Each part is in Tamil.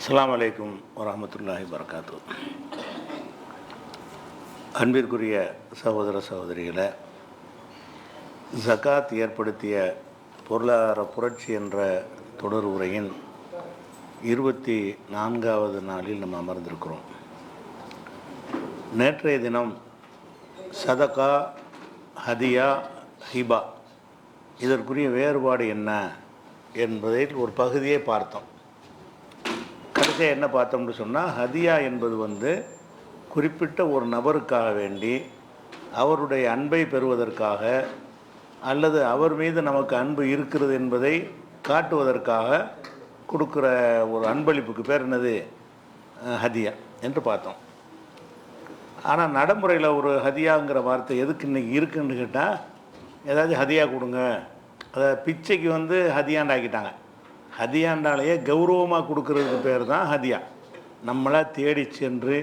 அஸ்ஸலாமு அலைக்கும் வரஹ்மத்துல்லாஹி வபரகாத்து. அன்பிற்குரிய சகோதர சகோதரிகளை, ஜகாத் ஏற்படுத்திய பொருளாதார புரட்சி என்ற தொடர் உரையின் 24வது நாளில் நம்ம அமர்ந்திருக்கிறோம். நேற்றைய தினம் சதகா, ஹதியா, ஹிபா இதற்குரிய வேறுபாடு என்ன என்பதில் ஒரு பகுதியை பார்த்தோம். கடைசியாக என்ன பார்த்தோம்னு சொன்னால், ஹதியா என்பது குறிப்பிட்ட ஒரு நபருக்காக வேண்டி அவருடைய அன்பை பெறுவதற்காக அல்லது அவர் மீது நமக்கு அன்பு இருக்கிறது என்பதை காட்டுவதற்காக கொடுக்குற ஒரு அன்பளிப்புக்கு பேர் என்னது? ஹதியா என்று பார்த்தோம். ஆனால் நடைமுறையில் ஒரு ஹதியாங்கிற வார்த்தை எதுக்கு இன்றைக்கி இருக்குன்னு கேட்டால், ஏதாச்சும் ஹதியா கொடுங்க, அதை பிச்சைக்கு ஹதியாண்டாக்கிட்டாங்க. ஹதியாண்டாலேயே கௌரவமாக கொடுக்கறதுக்கு பேர் தான் ஹதியா. நம்மளாக தேடி சென்று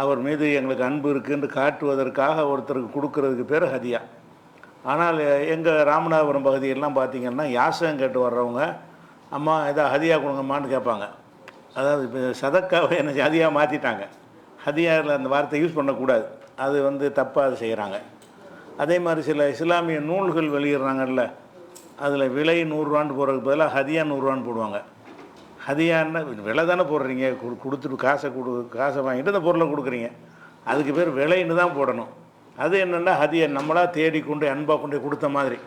அவர் மீது எங்களுக்கு அன்பு இருக்குன்னு காட்டுவதற்காக ஒருத்தருக்கு கொடுக்கறதுக்கு பேர் ஹதியா. ஆனால் எங்கள் ராமநாதபுரம் பகுதியெல்லாம் பார்த்திங்கன்னா, யாசகம் கேட்டு வர்றவங்க அம்மா எதாவது ஹதியா கொடுங்கம்மான்னு கேட்பாங்க. அதாவது இப்போ சதக்காவை என்ன ஹதியா மாற்றிட்டாங்க. ஹதியாவில் அந்த வார்த்தை யூஸ் பண்ணக்கூடாது, அது தப்பாக அது செய்கிறாங்க. அதே மாதிரி சில இஸ்லாமிய நூல்கள் வெளியிடுறாங்கல்ல, அதில் விலை 100 ரூபான்னு போடுறதுக்கு பதிலாக ஹதியா 100 ரூபான்னு போடுவாங்க. ஹதியான்னா விலை தானே போடுறீங்க, கொடுத்துட்டு காசை வாங்கிட்டு அந்த பொருளை கொடுக்குறீங்க, அதுக்கு பேர் விலைன்னு தான் போடணும். அது என்னென்னா ஹதியா நம்மளாக தேடி கொண்டு அன்பாக கொண்டு கொடுத்த மாதிரி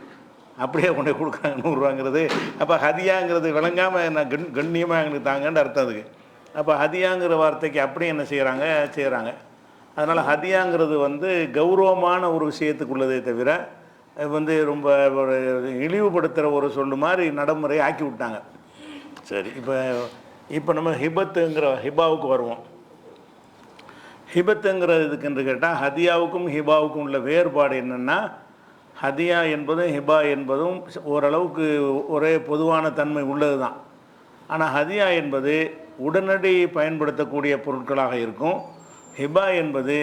அப்படியே கொண்டு கொடுக்குறாங்க 100 ரூபாங்கிறது. அப்போ ஹதியாங்கிறது விளங்காமல் என்ன கண்ணியமாக எங்களுக்கு தாங்கன்னு அர்த்தம் அதுக்கு. அப்போ ஹதியாங்கிற வார்த்தைக்கு அப்படியே என்ன செய்கிறாங்க. அதனால் ஹதியாங்கிறது கௌரவமான ஒரு விஷயத்துக்குள்ளதே தவிர ரொம்ப ஒரு இழிவுபடுத்துகிற ஒரு சொல்லு மாதிரி நடைமுறை ஆக்கி விட்டாங்க. சரி, இப்போ நம்ம ஹிபாவுக்கு வருவோம். ஹிபத்துங்கிறதுக்குன்னு கேட்டால், ஹதியாவுக்கும் ஹிபாவுக்கும் உள்ள வேறுபாடு என்னென்னா, ஹதியா என்பதும் ஹிபா என்பதும் ஓரளவுக்கு ஒரே பொதுவான தன்மை உள்ளது தான். ஆனால் ஹதியா என்பது உடனடி பயன்படுத்தக்கூடிய பொருட்களாக இருக்கும். ஹிபா என்பது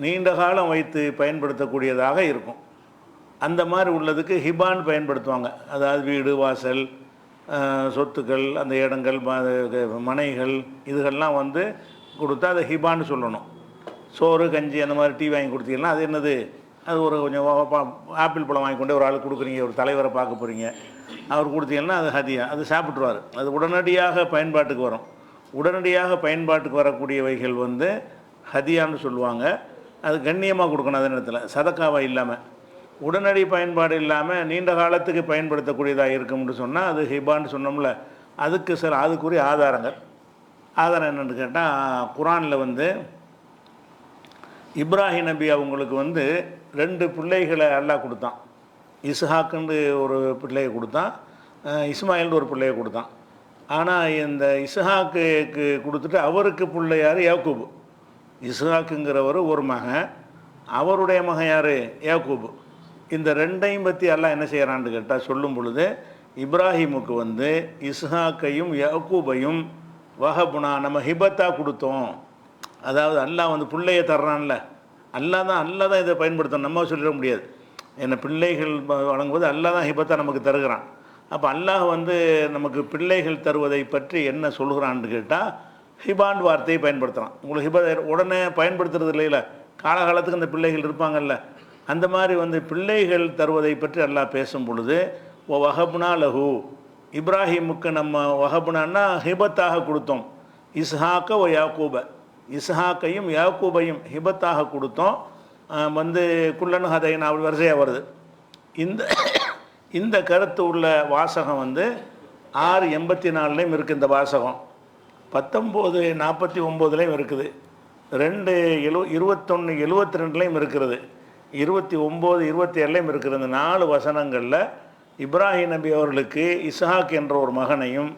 நீண்ட காலம் வைத்து பயன்படுத்தக்கூடியதாக இருக்கும். அந்த மாதிரி உள்ளதுக்கு ஹிபான்னு பயன்படுத்துவாங்க. அதாவது வீடு, வாசல், சொத்துக்கள், அந்த இடங்கள், மனைகள், இதுகள்லாம் கொடுத்தா அதை ஹிபான்னு சொல்லணும். சோறு, கஞ்சி, அந்த மாதிரி டீ வாங்கி கொடுத்தீங்கன்னா அது என்னது? அது ஒரு கொஞ்சம் ஆப்பிள் பழம் வாங்கி கொண்டு ஒரு ஆள் கொடுக்குறீங்க, ஒரு தலைவரை பார்க்க போகிறீங்க, அவர் கொடுத்தீங்கன்னா அது ஹதியா. அது சாப்பிட்ருவார். அது உடனடியாக பயன்பாட்டுக்கு வரும். உடனடியாக பயன்பாட்டுக்கு வரக்கூடியவைகள் ஹதியான்னு சொல்லுவாங்க. அது கண்ணியமாக கொடுக்கணும். அதே நேரத்தில் சதக்காவாக இல்லாமல், உடனடி பயன்பாடு இல்லாமல் நீண்ட காலத்துக்கு பயன்படுத்தக்கூடியதாக இருக்கும்னு சொன்னால் அது ஹிபான்னு சொன்னோம்ல. அதுக்குரிய ஆதாரம் என்னென்னு கேட்டால், குரானில் இப்ராஹிம் நபி அவங்களுக்கு 2 பிள்ளைகளை அல்லாஹ் கொடுத்தான். இஸ்ஹாக்குன்னு ஒரு பிள்ளையை கொடுத்தான், இஸ்மாயில்னு ஒரு பிள்ளையை கொடுத்தான். ஆனால் இந்த இஸ்ஹாக்கு கொடுத்துட்டு அவருக்கு பிள்ளை யார்? யாக்கூபு. இஸ்ஹாக்குங்கிறவர் ஒரு மகன், அவருடைய மகன் யார்? யாக்கூபு. இந்த 2ஐயும் பற்றி அல்லாஹ் என்ன செய்கிறான்னு கேட்டால், சொல்லும் பொழுது இப்ராஹிமுக்கு இஸ்ஹாக்கையும் யாக்கூபையும் வஹபுனா நம்ம ஹிபத்தாக கொடுத்தோம். அதாவது அல்லாஹ் பிள்ளையை தர்றான்ல, அல்லாஹ் தான் இதை பயன்படுத்தணும். நம்ம சொல்லிட முடியாது. ஏன்னா பிள்ளைகள் வழங்கும்போது அல்லாஹ் தான் ஹிபத்தாக நமக்கு தருகிறான். அப்போ அல்லாஹ் நமக்கு பிள்ளைகள் தருவதை பற்றி என்ன சொல்கிறான்னு கேட்டால், ஹிபான் வார்த்தையை பயன்படுத்துகிறான். உங்களுக்கு ஹிபா உடனே பயன்படுத்துறது இல்லைல்ல, காலகாலத்துக்கு அந்த பிள்ளைகள் இருப்பாங்கல்ல. அந்த மாதிரி பிள்ளைகள் தருவதை பற்றி அல்லாஹ் பேசும் பொழுது, ஓ வஹப்னா லஹு, இப்ராஹிமுக்கு நம்ம வஹப்னான்னா ஹிபத்தாக கொடுத்தோம். இஸ்ஹாக்க ஓ யாக்கூப, இஸ்ஹாக்கையும் யாக்கூபையும் ஹிபத்தாக கொடுத்தோம். குல்லன் ஹதைன் அப்படி வரிசையாக வருது. இந்த கருத்து உள்ள வாசகம் 6:84 இருக்குது. இந்த வாசகம் 19:49 இருக்குது. 21:72 இருக்கிறது. 29:27 இருக்கிறது. இந்த 4 வசனங்களில் இப்ராஹிம் நபி அவர்களுக்கு இஸ்ஹாக் என்ற ஒரு மகனையும்,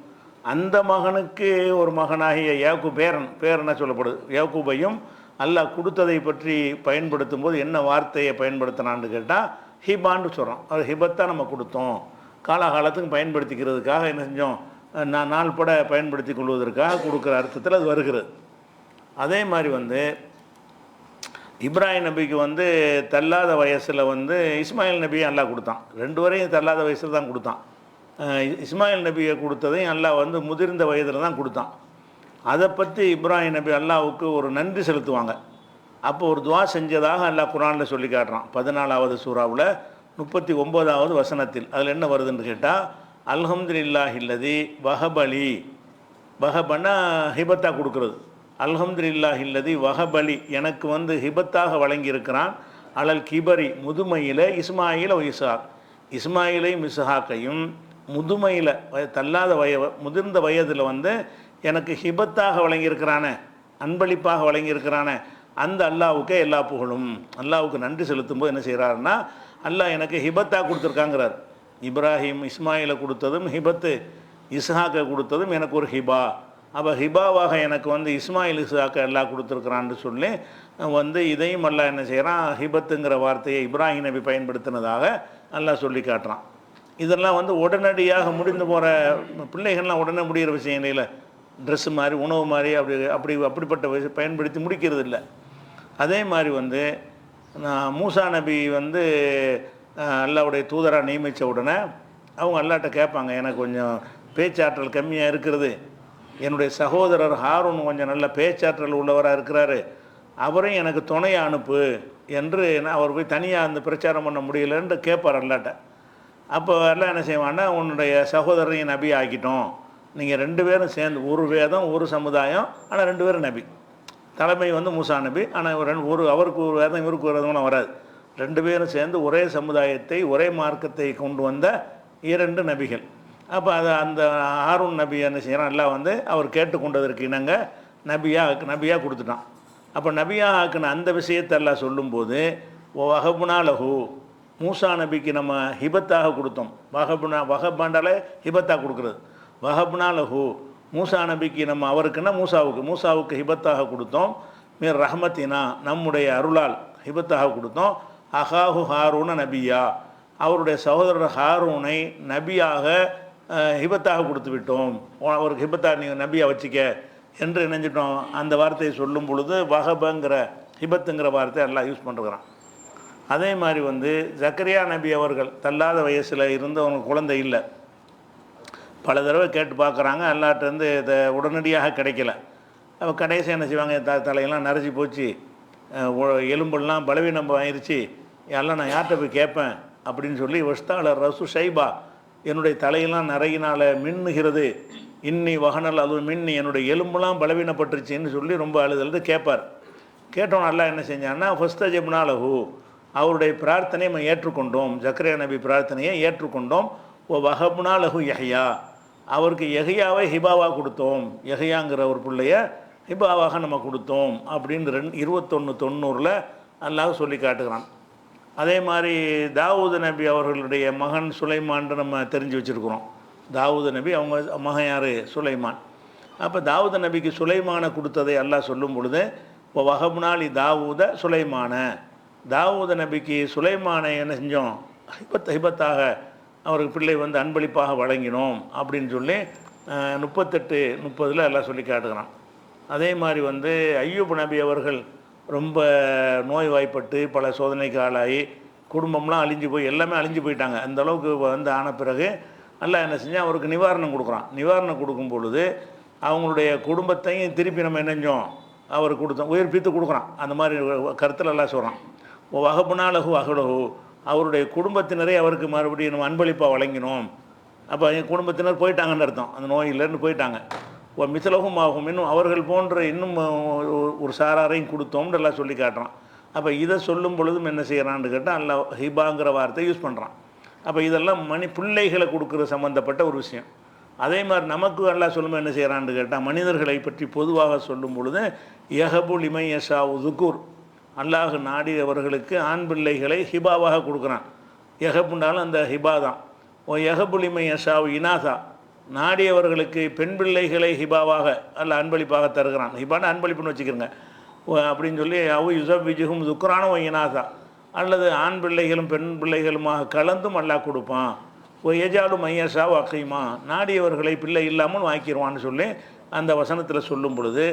அந்த மகனுக்கு ஒரு மகனாகிய பேரன் சொல்லப்படுது, யாக்கூபையும் அல்லாஹ் கொடுத்ததை பற்றி பயன்படுத்தும் போது என்ன வார்த்தையை பயன்படுத்தினான்னு கேட்டால் ஹிபான்னு சொல்கிறோம். அது ஹிபத்தான் நம்ம கொடுத்தோம், காலகாலத்துக்கு பயன்படுத்திக்கிறதுக்காக என்ன செஞ்சோம், நாள் பட பயன்படுத்தி கொள்வதற்காக கொடுக்குற அர்த்தத்தில் அது வருகிறது. அதே மாதிரி இப்ராஹிம் நபிக்கு தள்ளாத வயசில் இஸ்மாயில் நபியை அல்லாஹ் கொடுத்தான். 2 வரையும் தள்ளாத வயசில் தான் கொடுத்தான். இஸ்மாயில் நபியை கொடுத்ததையும் அல்லாஹ் முதிர்ந்த வயதில் தான் கொடுத்தான். அதை பற்றி இப்ராஹிம் நபி அல்லாஹ்வுக்கு ஒரு நன்றி செலுத்துவாங்க. அப்போ ஒரு துவா செஞ்சதாக அல்லாஹ் குர்ஆனில் சொல்லி காட்டுறான். 14வது சூறாவில் 39வது வசனத்தில். அதில் என்ன வருதுன்னு கேட்டால், அல்ஹம்துலில்லாஹில்லதி வஹபலி, வஹபனா ஹிபத்தாக கொடுக்குறது. அல்ஹம்துலில்லாஹில்லதி வஹபலி, எனக்கு வந்து ஹிபத்தாக வழங்கியிருக்கிறான். அலல் கிபரி, முதுமையில் இஸ்மாயில் இஸ்ஹாக், இஸ்மாயிலையும் இஸ்ஹாக்கையும் முதுமையில் தள்ளாத முதிர்ந்த வயதில் வந்து எனக்கு ஹிபத்தாக வழங்கியிருக்கிறானே, அன்பளிப்பாக வழங்கியிருக்கிறானே, அந்த அல்லாஹ்வுக்கே எல்லா புகழும். அல்லாஹ்வுக்கு நன்றி செலுத்தும் போது என்ன செய்கிறாருன்னா, அல்லாஹ் எனக்கு ஹிபத்தாக கொடுத்துருக்காங்கிறார். இப்ராஹிம் இஸ்மாயிலை கொடுத்ததும் ஹிபத்து, இஸ்ஹாக்கை கொடுத்ததும் எனக்கு ஒரு ஹிபா. அப்போ ஹிபாவாக எனக்கு வந்து இஸ்மாயில் இஸ்ஹாக்கை எல்லாம் கொடுத்துருக்குறான்னு சொல்லி வந்து இதையும் அல்லாஹ் என்ன செய்கிறான், ஹிபத்துங்கிற வார்த்தையை இப்ராஹிம் நபி பயன்படுத்தினதாக அல்லாஹ் சொல்லி காட்டுறான். இதெல்லாம் வந்து உடனடியாக முடிந்து போகிற பிள்ளைகள்லாம் உடனே முடிகிற விஷயம் இல்லையில, ட்ரெஸ்ஸு மாதிரி உணவு மாதிரி அப்படிப்பட்ட பயன்படுத்தி முடிக்கிறது இல்லை. அதே மாதிரி வந்து மூசா நபி வந்து அல்லாஹ்வுடைய தூதராக நியமித்த உடனே அவங்க அல்லாஹ்ட்ட கேட்பாங்க, எனக்கு கொஞ்சம் பேச்சாற்றல் கம்மியாக இருக்கிறது, என்னுடைய சகோதரர் ஹாரூன் கொஞ்சம் நல்ல பேச்சாற்றல் உள்ளவராக இருக்கிறாரு, அவரையும் எனக்கு துணையை அனுப்பு என்று அவர் போய் தனியாக அந்த பிரச்சாரம் பண்ண முடியலன்னு கேட்பார் அல்லாஹ்ட்ட. அப்போ எல்லாம் என்ன செய்வான்னா, உன்னுடைய சகோதரரையும் நபி ஆக்கிட்டோம், நீங்கள் 2 பேரும் சேர்ந்து, ஒரு வேதம் ஒரு சமுதாயம், ஆனால் 2 பேரும் நபி. தலைமை வந்து மூசா நபி, ஆனால் அவருக்கு ஒரு வேதம் இவருக்கு ஒரு வேதம்லாம் வராது. 2 பேரும் சேர்ந்து ஒரே சமுதாயத்தை ஒரே மார்க்கத்தை கொண்டு வந்த 2 நபிகள். அப்போ அது அந்த ஹாரூன் நபி என்ன செய்கிறான், எல்லாம் வந்து அவர் கேட்டுக்கொண்டதற்கு இணங்க நபியாக கொடுத்துட்டான். அப்போ நபியாக ஆக்குன அந்த விஷயத்தை எல்லாம் சொல்லும்போது, வஹபுனா லஹு, மூசா நபிக்கு நம்ம ஹிபத்தாக கொடுத்தோம். வஹபாண்டாலே ஹிபத்தாக கொடுக்குறது. வஹபுனா லஹு, மூசா நபிக்கு நம்ம அவருக்குன்னா மூசாவுக்கு ஹிபத்தாக கொடுத்தோம். மீர் ரஹமத்தினா, நம்முடைய அருளால் ஹிபத்தாக கொடுத்தோம். அஹாஹு ஹாரூன நபியா, அவருடைய சகோதரர் ஹாரூனை நபியாக ஹிபத்தாக கொடுத்து விட்டோம், அவருக்கு ஹிபத்தாக நீங்கள் நபியாக வச்சுக்க என்று நினைஞ்சிட்டோம். அந்த வார்த்தையை சொல்லும் பொழுது வஹபங்கிற ஹிபத்துங்கிற வார்த்தை எல்லாம் யூஸ் பண்ணுறான். அதே மாதிரி வந்து ஜக்கரியா நபி அவர்கள் தள்ளாத வயசில் இருந்து அவங்க குழந்தை இல்லை, பல தடவை கேட்டு பார்க்குறாங்க, அல்லாட்டேருந்து இதை உடனடியாக கிடைக்கல. அப்போ கடைசி என்ன செய்வாங்க, தலையெல்லாம் நரைச்சி போச்சு, எலும்பெல்லாம் பலவீனம் ஆயிடுச்சு, எல்லாம் நான் யார்கிட்ட போய் கேட்பேன் அப்படின்னு சொல்லி, வஸ்தால ரசு ஷைபா, என்னுடைய தலையெல்லாம் நிறையினால் மின்னுகிறது, இன்னி வகனல் அது மின்னி, என்னுடைய எலும்புலாம் பலவீனப்பட்டுருச்சின்னு சொல்லி ரொம்ப அழுது கேட்பார். கேட்டோம் அல்லாஹ் என்ன செஞ்சான்னா, ஃபஸ்தஜப்னா லஹு, அவருடைய பிரார்த்தனையை நம்ம ஏற்றுக்கொண்டோம், ஜக்கரியா நபி பிரார்த்தனையை ஏற்றுக்கொண்டோம். ஓ வஹப்னா லஹு யஹ்யா, அவருக்கு யஹ்யாவை ஹிபாவாக கொடுத்தோம், யஹ்யாங்கிற ஒரு பிள்ளைய ஹிபாவாக நம்ம கொடுத்தோம் அப்படின்னு 21:90 அல்லாஹ் சொல்லி காட்டுகிறான். அதே மாதிரி தாவூது நபி அவர்களுடைய மகன் சுலைமான்னு நம்ம தெரிஞ்சு வச்சுருக்குறோம். தாவூது நபி அவங்க மகன் யார், சுலைமான். அப்போ தாவூது நபிக்கு சுலைமானை கொடுத்ததை அல்லாஹ் சொல்லும் பொழுது, இப்போ வஹப்னாலி தாவூத சுலைமான, தாவூது நபிக்கு சுலைமானை என்ன செஞ்சோம், ஹிபத்தாக அவருக்கு பிள்ளை வந்து அன்பளிப்பாக வழங்கினோம் அப்படின்னு சொல்லி 38:30 எல்லாம் சொல்லி காட்டுகிறான். அதே மாதிரி வந்து ஐயூப் நபி அவர்கள் ரொம்ப நோய்வாய்ப்பட்டு பல சோதனைக்கு ஆளாகி குடும்பம்லாம் அழிஞ்சு போய் எல்லாமே அழிஞ்சு போயிட்டாங்க. அந்த அளவுக்கு வந்து ஆன பிறகு அல்லாஹ் என்ன செஞ்சால் அவருக்கு நிவாரணம் கொடுக்குறான். நிவாரணம் கொடுக்கும் பொழுது அவங்களுடைய குடும்பத்தையும் திருப்பி நம்ம என்னஞ்சோம் அவருக்கு கொடுத்தோம், உயிர்ப்பித்து கொடுக்குறான். அந்த மாதிரி கருத்தில் எல்லாம் சொல்கிறான். வஹபுனா லஹு அஹ்லஹு, அவருடைய குடும்பத்தினரை அவருக்கு மறுபடியும் நம்ம அன்பளிப்பாக வழங்கினோம். அப்போ என் குடும்பத்தினர் போயிட்டாங்கன்னு அர்த்தம், அந்த நோயிலேருந்து போயிட்டாங்க. மிசலகும் ஆகும், இன்னும் அவர்கள் போன்ற இன்னும் ஒரு சாராரையும் கொடுத்தோம்னு எல்லாம் சொல்லி காட்டுறான். அப்போ இதை சொல்லும் பொழுதும் என்ன செய்கிறான்னு கேட்டால் அல்லாஹ் ஹிபாங்கிற வார்த்தை யூஸ் பண்ணுறான். அப்போ இதெல்லாம் பிள்ளைகளை கொடுக்குற சம்மந்தப்பட்ட ஒரு விஷயம். அதே மாதிரி நமக்கு அல்லாஹ் சொல்லும்போது என்ன செய்கிறான்னு கேட்டால், மனிதர்களை பற்றி பொதுவாக சொல்லும் பொழுது யஹபுல் இமை யஷா உதுக்கூர், அல்லாஹ் நாடியவர்களுக்கு ஆண் பிள்ளைகளை ஹிபாவாக கொடுக்குறான். யஹபுண்டாலும் அந்த ஹிபா தான். யஹபுல் இமை யஷா இனாசா, நாடியவர்களுக்கு பெண் பிள்ளைகளை ஹிபாவாக அல்ல அன்பளிப்பாக தருகிறான். ஹிபான அன்பளிப்புன்னு வச்சுக்கிறங்க அப்படின்னு சொல்லி அவு யுசப் விஜுகும் துக்குரான இனாசா, அல்லது ஆண் பிள்ளைகளும் பெண் பிள்ளைகளுமாக கலந்தும் அல்லாஹ் கொடுப்பான். எஜாலும் மையஷா வாக்கையுமா, நாடியவர்களை பிள்ளை இல்லாமல் வாக்கிடுவான்னு சொல்லி அந்த வசனத்தில் சொல்லும் பொழுது,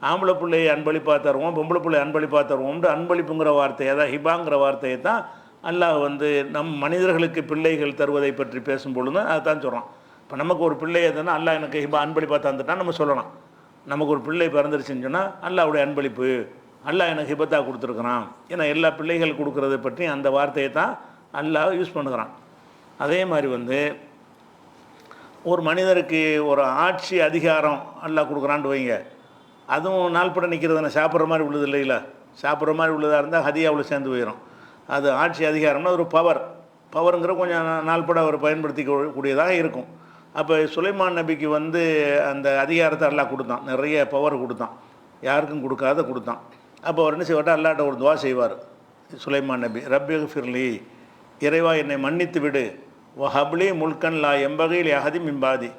ஆம்பளை பிள்ளையை அன்பளிப்பாக தருவோம், பொம்பளை பிள்ளை அன்பளிப்பாக தருவோம்னு அன்பளிப்புங்கிற வார்த்தையை, அதான் ஹிபாங்கிற வார்த்தையை தான் அல்லாஹ் வந்து நம் மனிதர்களுக்கு பிள்ளைகள் தருவதை பற்றி பேசும் பொழுது அதை தான் சொல்கிறான். இப்போ நமக்கு ஒரு பிள்ளை எதுனா அல்லாஹ் எனக்கு ஹிபா அன்பளிப்பாக தந்துட்டான் நம்ம சொல்லலாம். நமக்கு ஒரு பிள்ளை பிறந்துருச்சுன்னு சொன்னால் அல்லாஹ்வுடைய அன்பளிப்பு, அல்லாஹ் எனக்கு ஹிபத்தாக கொடுத்துருக்குறான். ஏன்னா எல்லா பிள்ளைகள் கொடுக்குறத பற்றி அந்த வார்த்தையை தான் அல்லாஹ் யூஸ் பண்ணுகிறான். அதே மாதிரி வந்து ஒரு மனிதருக்கு ஒரு ஆட்சி அதிகாரம் அல்லாஹ் கொடுக்குறான்னு வைங்க, அதுவும் நாள்பட நிற்கிறதுன சாப்பிட்ற மாதிரி உள்ளது இல்லைங்களா? சாப்பிட்ற மாதிரி உள்ளதாக இருந்தால் ஹதியாவில் சேர்ந்து போயிடும். அது ஆட்சி அதிகாரம்னா ஒரு பவருங்கிற கொஞ்சம் நாள்பட அவர் பயன்படுத்தி கூடியதாக இருக்கும். அப்போ சுலைமான் நபிக்கு வந்து அந்த அதிகாரத்தை அல்லாஹ் கொடுத்தான், நிறைய பவர் கொடுத்தான், யாருக்கும் கொடுக்காத கொடுத்தான். அப்போ அவர் என்ன செய்வார்ட்டா அல்லாட்ட ஒரு துவா செய்வார் சுலைமான் நபி, ரப்பி ஃபிர்லி, இறைவா என்னை மன்னித்து விடு, வஹப்லி முல்கன் லா எம்பகையில் யஹதி மிம்பாதி,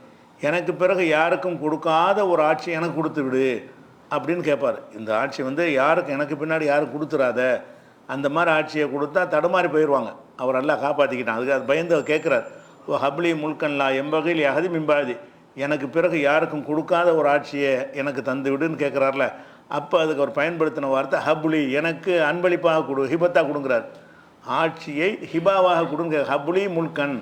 எனக்கு பிறகு யாருக்கும் கொடுக்காத ஒரு ஆட்சி எனக்கு கொடுத்து விடு அப்படின்னு கேட்பார். இந்த ஆட்சி வந்து யாருக்கும் எனக்கு பின்னாடி யாரும் கொடுத்துறாத, அந்த மாதிரி ஆட்சியை கொடுத்தா தடுமாறி போயிடுவாங்க. அவர் எல்லாம் காப்பாற்றிக்கிட்டான். அதுக்கு அது பயந்து கேட்குறார், ஓ ஹப்லி முல்கன்லா எம்பகையில் யஹதி மிம்பாதி, எனக்கு பிறகு யாருக்கும் கொடுக்காத ஒரு ஆட்சியை எனக்கு தந்து விடுன்னு கேட்குறாருல. அப்போ அதுக்கு அவர் பயன்படுத்தின வார்த்தை ஹப்லி, எனக்கு அன்பளிப்பாக கொடு, ஹிபத்தாக கொடுங்குறார். ஆட்சியை ஹிபாவாக கொடுங்க, ஹப்லி முல்கன்,